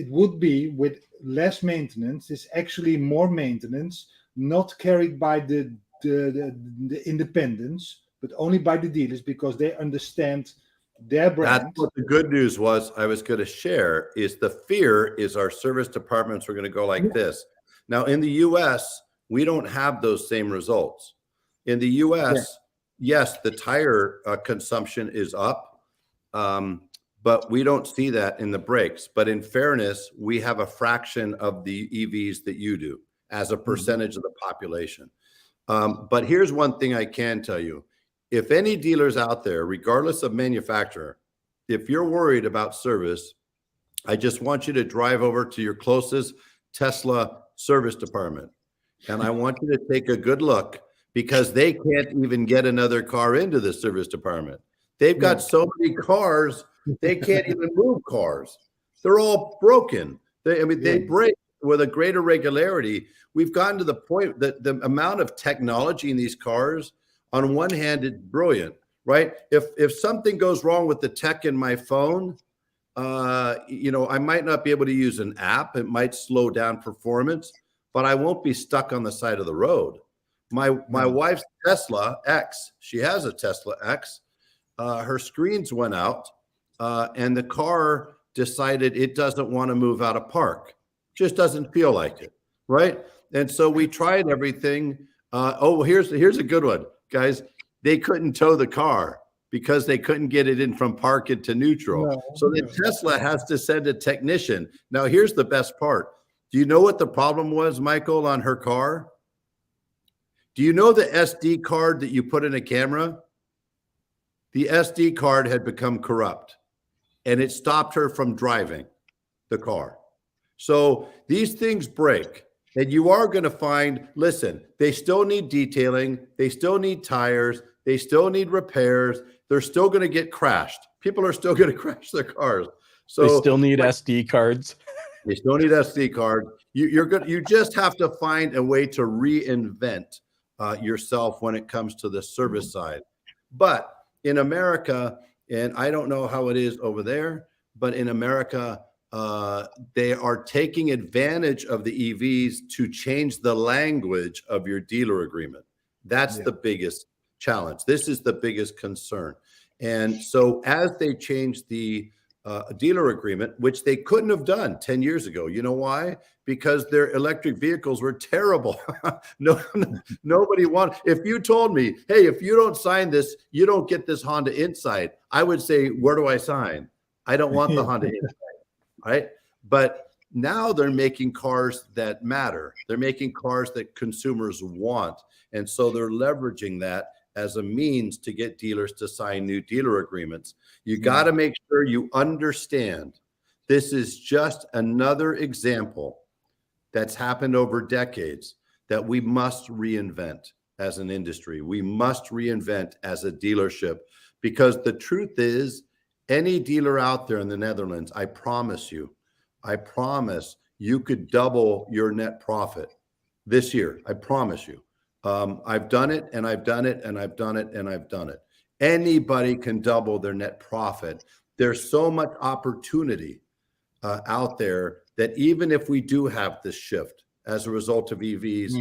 would be with less maintenance is actually more maintenance, not carried by the independents, but only by the dealers because they understand their brand. That's what the good news was I was going to share is the fear is our service departments are going to go like this. Now in the US, we don't have those same results. In the US, yes, the tire consumption is up, but we don't see that in the brakes. But in fairness, we have a fraction of the EVs that you do as a percentage of the population. But here's one thing I can tell you. If any dealers out there, regardless of manufacturer, if you're worried about service, I just want you to drive over to your closest Tesla service department. And I want you to take a good look because they can't even get another car into the service department. They've got so many cars, they can't even move cars. They're all broken. They break with a greater regularity. We've gotten to the point that the amount of technology in these cars, on one hand, it's brilliant, right? If something goes wrong with the tech in my phone, I might not be able to use an app. It might slow down performance, but I won't be stuck on the side of the road. My wife's Tesla X, she has a Tesla X. Her screens went out, and the car decided it doesn't want to move out of park. Just doesn't feel like it, right? And so we tried everything. Here's a good one. Guys, they couldn't tow the car because they couldn't get it in from park into neutral. So the Tesla has to send a technician. Now, here's the best part. Do you know what the problem was, Michael, on her car? Do you know the SD card that you put in a camera? The SD card had become corrupt, and it stopped her from driving the car. So these things break. And you are going to find, listen, they still need detailing. They still need tires. They still need repairs. They're still going to get crashed. People are still going to crash their cars. So they still need SD cards. They still need SD cards. You just have to find a way to reinvent yourself when it comes to the service side. But in America, and I don't know how it is over there, but in America, they are taking advantage of the EVs to change the language of your dealer agreement. That's the biggest challenge. This is the biggest concern. And so as they change the dealer agreement, which they couldn't have done 10 years ago, you know why? Because their electric vehicles were terrible. Nobody wanted. If you told me, hey, if you don't sign this, you don't get this Honda Insight, I would say, where do I sign? I don't want the Honda Insight. Right? But now they're making cars that matter. They're making cars that consumers want. And so they're leveraging that as a means to get dealers to sign new dealer agreements. You got to make sure you understand this is just another example that's happened over decades that we must reinvent. as an industry. We must reinvent as a dealership, because the truth is, any dealer out there in the Netherlands, I promise you could double your net profit this year. I promise you. I've done it, and I've done it, and I've done it, and I've done it. Anybody can double their net profit. There's so much opportunity out there that even if we do have this shift as a result of EVs,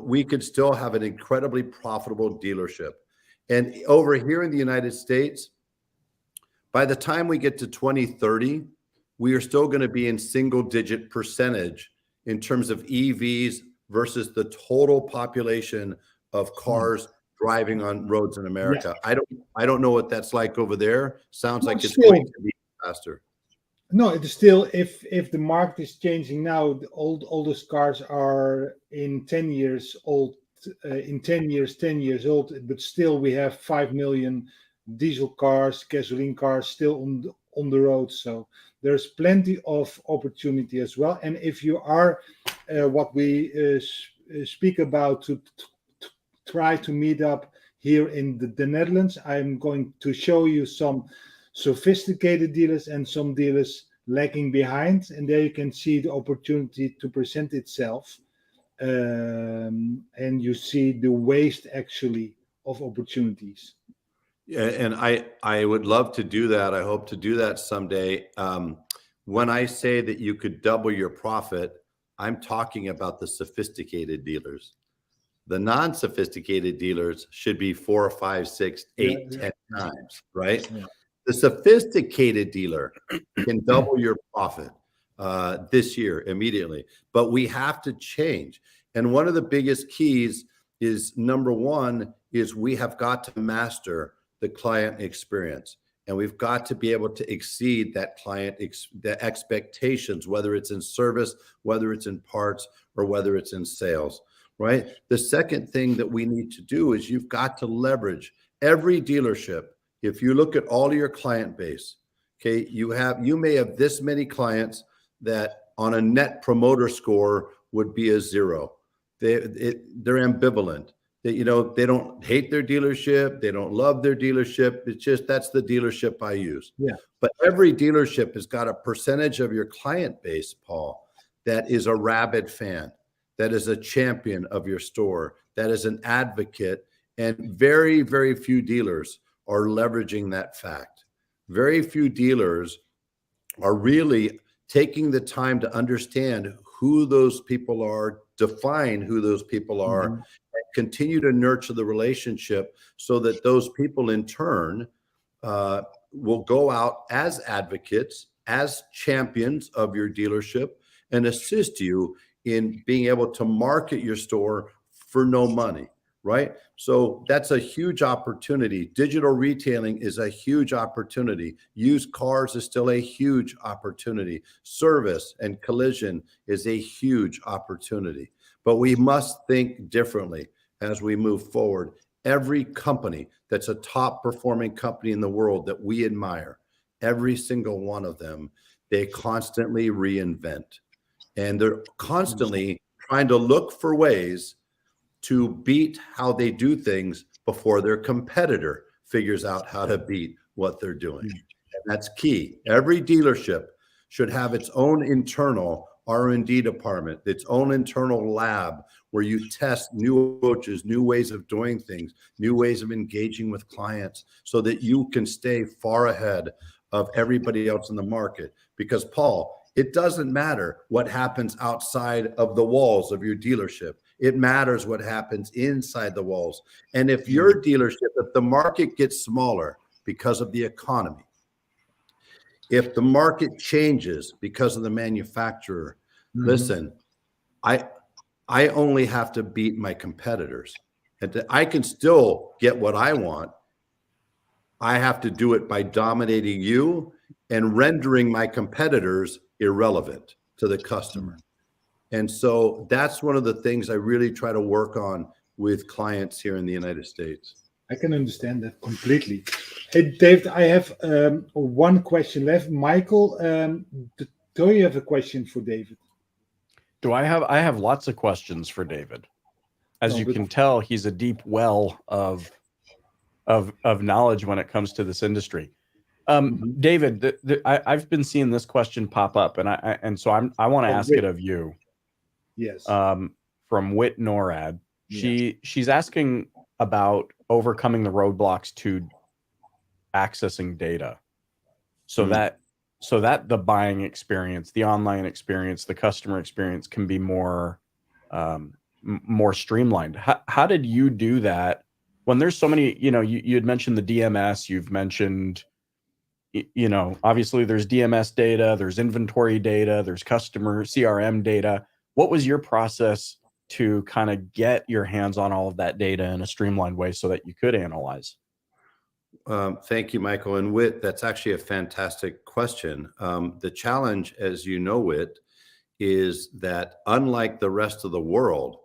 we could still have an incredibly profitable dealership. And over here in the United States, by the time we get to 2030, we are still going to be in single-digit percentage in terms of EVs versus the total population of cars driving on roads in America. Yeah. I don't know what that's like over there. Sounds like it's going to be faster. No, it's still, if the market is changing now, the oldest cars are in 10 years old, ten years old, but still we have 5 million diesel cars, gasoline cars still on the road. So there's plenty of opportunity as well. And if you are what we speak about to try to meet up here in the Netherlands, I'm going to show you some sophisticated dealers and some dealers lagging behind, and there you can see the opportunity to present itself, and you see the waste actually of opportunities. Yeah, and I would love to do that. I hope to do that someday. When I say that you could double your profit, I'm talking about the sophisticated dealers. The non-sophisticated dealers should be 4, 5, 6, 8, 10 times, right? Yeah. The sophisticated dealer can double your profit this year immediately, but we have to change. And one of the biggest keys is, number one, is we have got to master the client experience, and we've got to be able to exceed that the expectations, whether it's in service, whether it's in parts, or whether it's in sales, right? The second thing that we need to do is you've got to leverage every dealership. If you look at all of your client base, okay, you may have this many clients that on a net promoter score would be a 0. They're ambivalent. They don't hate their dealership, they don't love their dealership. It's just, that's the dealership I use. Yeah. But every dealership has got a percentage of your client base, Paul, that is a rabid fan, that is a champion of your store, that is an advocate, and very, very few dealers are leveraging that fact. Very few dealers are really taking the time to understand who those people are, define who those people are, and continue to nurture the relationship so that those people in turn will go out as advocates, as champions of your dealership, and assist you in being able to market your store for no money. Right? So that's a huge opportunity. Digital retailing is a huge opportunity. Used cars is still a huge opportunity. Service and collision is a huge opportunity. But we must think differently as we move forward. Every company that's a top performing company in the world that we admire, every single one of them, they constantly reinvent. And they're constantly trying to look for ways to beat how they do things before their competitor figures out how to beat what they're doing. And that's key. Every dealership should have its own internal R&D department, its own internal lab where you test new approaches, new ways of doing things, new ways of engaging with clients so that you can stay far ahead of everybody else in the market. Because, Paul, it doesn't matter what happens outside of the walls of your dealership. It matters what happens inside the walls. And if your dealership, if the market gets smaller because of the economy, if the market changes because of the manufacturer, listen, I only have to beat my competitors. And I can still get what I want. I have to do it by dominating you and rendering my competitors irrelevant to the customer. And so that's one of the things I really try to work on with clients here in the United States. I can understand that completely. Hey, David, I have one question left. Michael, do you have a question for David? I have lots of questions for David. as you can tell, he's a deep well of knowledge when it comes to this industry. David, I've been seeing this question pop up, and so I want to ask it of you. Yes. From Wit Norad, she's asking about overcoming the roadblocks to accessing data, so that the buying experience, the online experience, the customer experience can be more streamlined. How did you do that when there's so many? You had mentioned the DMS. You've mentioned, obviously there's DMS data, there's inventory data, there's customer CRM data. What was your process to kind of get your hands on all of that data in a streamlined way so that you could analyze? Thank you, Michael. And Whit, that's actually a fantastic question. The challenge, as you know, Whit, is that unlike the rest of the world,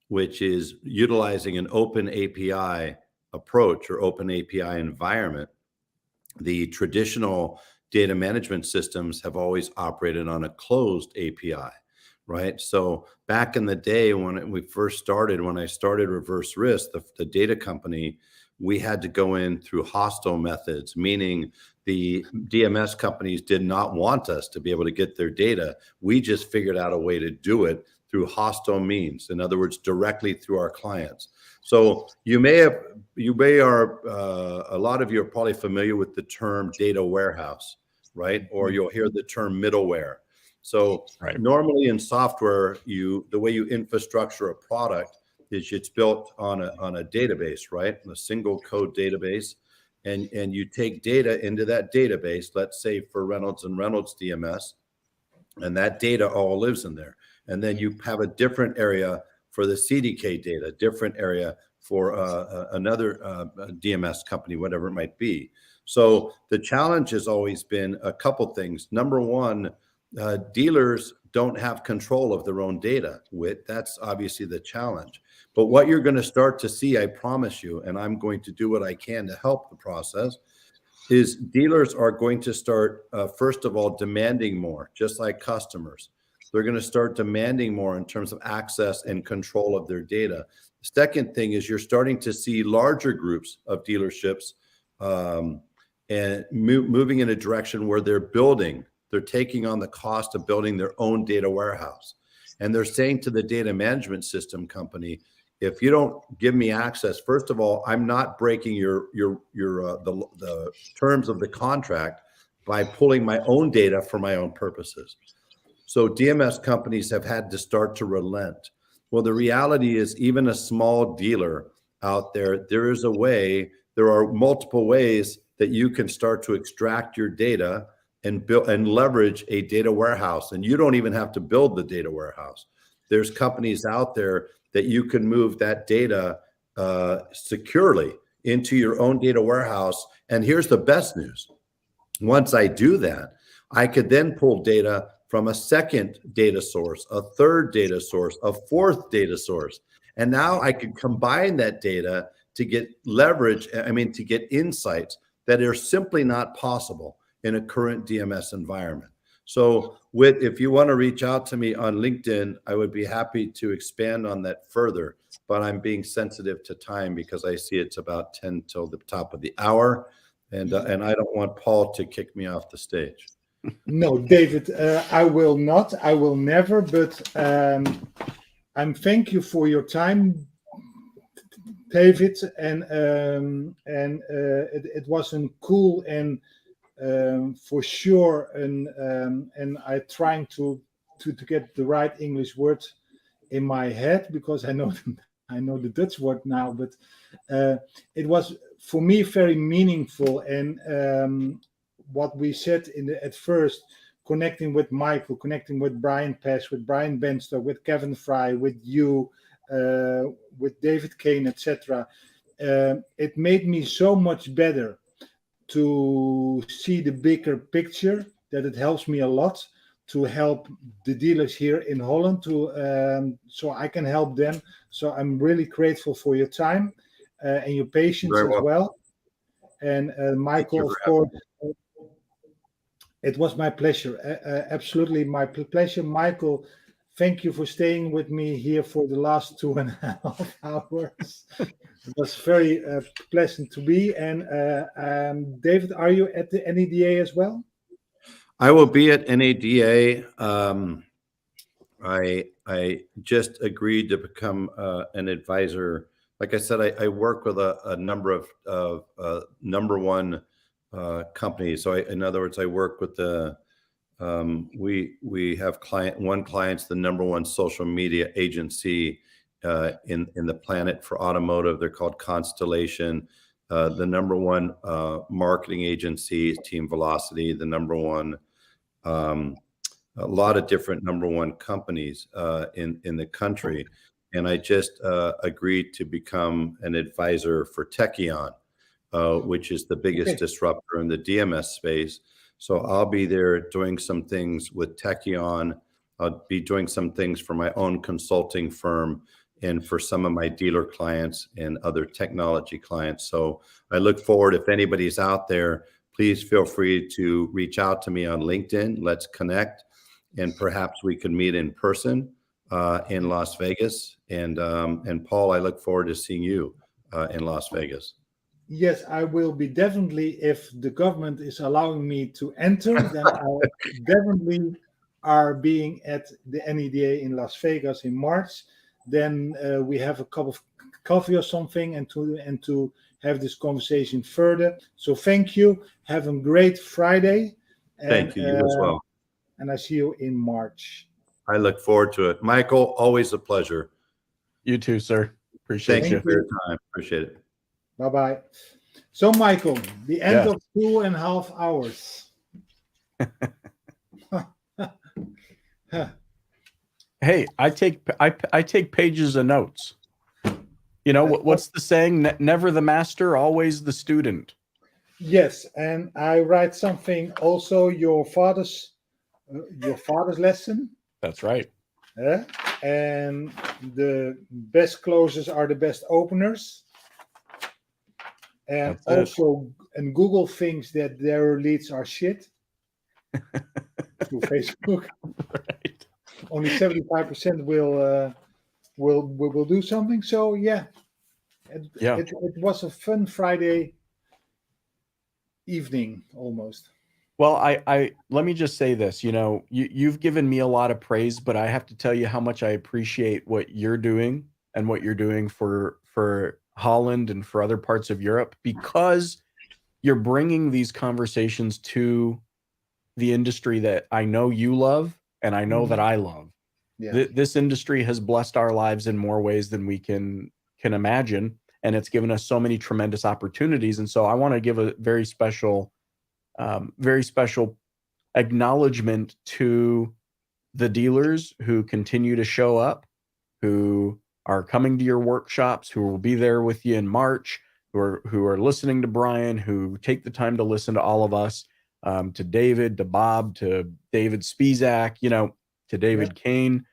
which is utilizing an open API approach or open API environment, the traditional data management systems have always operated on a closed API, right? So back in the day when I started Reverse Risk, the data company, we had to go in through hostile methods, meaning the DMS companies did not want us to be able to get their data. We just figured out a way to do it through hostile means. In other words, directly through our clients. So a lot of you are probably familiar with the term data warehouse, right? Or you'll hear the term middleware. So normally in software, the way you infrastructure a product is it's built on a database, right? A single code database. And you take data into that database, let's say for Reynolds and Reynolds DMS, and that data all lives in there. And then you have a different area for the CDK data, different area for another DMS company, whatever it might be. So the challenge has always been a couple things. Number one, dealers don't have control of their own data. That's obviously the challenge. But what you're going to start to see, I promise you, and I'm going to do what I can to help the process, is dealers are going to start, first of all, demanding more, just like customers. They're going to start demanding more in terms of access and control of their data. The second thing is you're starting to see larger groups of dealerships and moving in a direction where they're taking on the cost of building their own data warehouse. And they're saying to the data management system company, if you don't give me access, first of all, I'm not breaking the terms of the contract by pulling my own data for my own purposes. So DMS companies have had to start to relent. Well, the reality is even a small dealer out there, there are multiple ways that you can start to extract your data and build and leverage a data warehouse. And you don't even have to build the data warehouse. There's companies out there that you can move that data securely into your own data warehouse. And here's the best news. Once I do that, I could then pull data from a second data source, a third data source, a fourth data source. And now I can combine that data to get to get insights that are simply not possible in a current DMS environment. So if you want to reach out to me on LinkedIn, I would be happy to expand on that further, but I'm being sensitive to time because I see it's about 10 till the top of the hour. And I don't want Paul to kick me off the stage. No, David, I will not. I will never. But thank you for your time, David. And it was a cool and for sure. And I trying to get the right English word in my head because I know the Dutch word now. But it was for me very meaningful and. What we said at first, connecting with Michael, connecting with Brian Pesh, with Brian Benster, with Kevin Fry, with you, with David Kane, etc. It made me so much better to see the bigger picture, that it helps me a lot to help the dealers here in Holland so I can help them. So I'm really grateful for your time and your patience as well. And Michael, of course, it was my pleasure. Absolutely my pleasure. Michael, thank you for staying with me here for the last 2.5 hours. It was very pleasant to be. And David, are you at the NADA as well? I will be at NADA. I just agreed to become an advisor. Like I said, I work with a number of number one companies. So in other words, I work with the we have one client's the number one social media agency in the planet for automotive. They're called Constellation. The number one marketing agency is Team Velocity. The number one, a lot of different number one companies in the country. And I just agreed to become an advisor for Techion, which is the biggest disruptor in the DMS space. So I'll be there doing some things with Techion. I'll be doing some things for my own consulting firm and for some of my dealer clients and other technology clients. So I look forward, if anybody's out there, please feel free to reach out to me on LinkedIn. Let's connect, and perhaps we can meet in person in Las Vegas. And Paul, I look forward to seeing you in Las Vegas. Yes, I will be definitely, if the government is allowing me to enter, then I'll definitely are being at the NADA in Las Vegas in March. Then we have a cup of coffee or something and to have this conversation further. So thank you. Have a great Friday. Thank you, you as well. And I see you in March. I look forward to it. Michael, always a pleasure. You too, sir. Appreciate Thank you for your time. Appreciate it. Bye-bye. So, Michael, the end of 2.5 hours. Hey, I take pages of notes. You know, what's the saying? Never the master, always the student. Yes, and I write something also, your father's lesson. That's right. And the best closers are the best openers. And That's also, and Google thinks that their leads are shit through Facebook. Right. Only 75% will do something. So yeah, it was a fun Friday evening almost. Well, I let me just say this. You know, you've given me a lot of praise, but I have to tell you how much I appreciate what you're doing and what you're doing for Holland and for other parts of Europe, because you're bringing these conversations to the industry that I know you love and I know that I love. Yeah. This industry has blessed our lives in more ways than we can imagine, and it's given us so many tremendous opportunities. And so I want to give a very special acknowledgement to the dealers who continue to show up, who are coming to your workshops, who will be there with you in March, who are listening to Brian, who take the time to listen to all of us, to David, to Bob, to David Spisak, you know, to David Kane,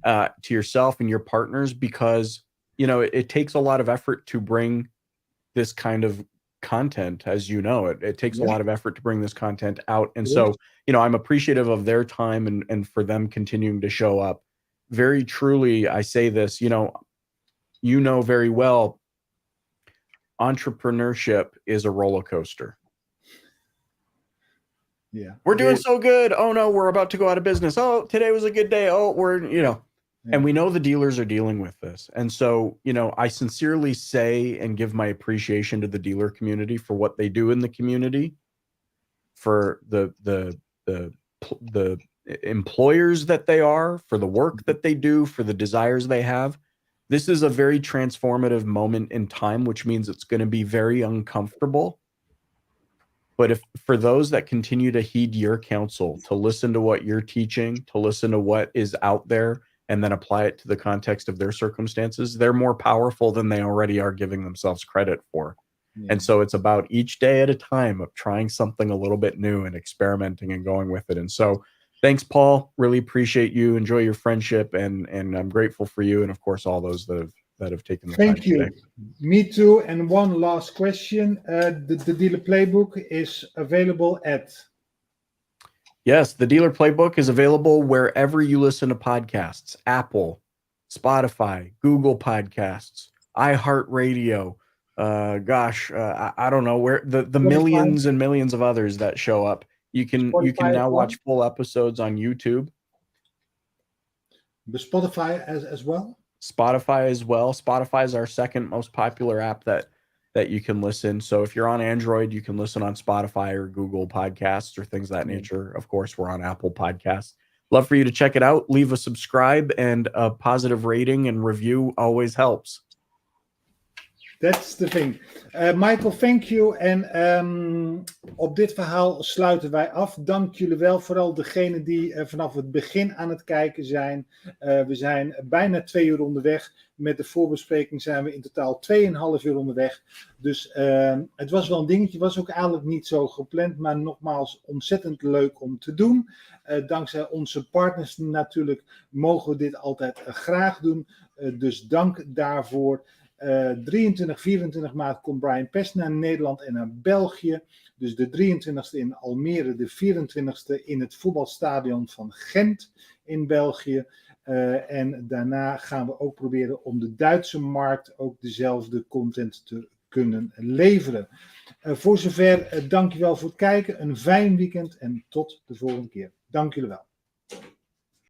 to yourself and your partners, because, you know, it takes a lot of effort to bring this kind of content, as you know. It takes a lot of effort to bring this content out. And so, you know, I'm appreciative of their time and for them continuing to show up. Very truly, I say this, you know very well, entrepreneurship is a roller coaster. Yeah. We're doing so good. Oh no, we're about to go out of business. Oh, today was a good day. Oh, and we know the dealers are dealing with this. And so, you know, I sincerely say and give my appreciation to the dealer community for what they do in the community, for the employers that they are, for the work that they do, for the desires they have. This is a very transformative moment in time, which means it's going to be very uncomfortable. But if for those that continue to heed your counsel, to listen to what you're teaching, to listen to what is out there, and then apply it to the context of their circumstances, they're more powerful than they already are giving themselves credit for. Yeah. And so it's about each day at a time of trying something a little bit new and experimenting and going with it. And so thanks, Paul. Really appreciate you. Enjoy your friendship, and I'm grateful for you, and of course all those that have taken the time. Thank you. Today. Me too. And one last question: the dealer playbook is available at. Yes, the Dealer Playbook is available wherever you listen to podcasts. Apple, Spotify, Google Podcasts, iHeartRadio. I don't know where the millions and millions of others that show up. You can now watch full episodes on YouTube. But Spotify as well? Spotify as well. Spotify is our second most popular app that you can listen. So if you're on Android, you can listen on Spotify or Google Podcasts or things of that nature. Of course, we're on Apple Podcasts. Love for you to check it out. Leave a subscribe, and a positive rating and review always helps. That's the thing. Michael, thank you. En op dit verhaal sluiten wij af. Dank jullie wel. Vooral degenen die vanaf het begin aan het kijken zijn. We zijn bijna 2 uur onderweg. Met de voorbespreking zijn we in totaal 2,5 uur onderweg. Dus het was wel een dingetje. Was ook eigenlijk niet zo gepland. Maar nogmaals, ontzettend leuk om te doen. Dankzij onze partners natuurlijk mogen we dit altijd graag doen. Dus dank daarvoor. 23, 24 maart komt Brian Pest naar Nederland en naar België. Dus de 23e in Almere, de 24e in het voetbalstadion van Gent in België. En daarna gaan we ook proberen om de Duitse markt ook dezelfde content te kunnen leveren. Voor zover, dankjewel voor het kijken. Een fijn weekend en tot de volgende keer. Dank jullie wel.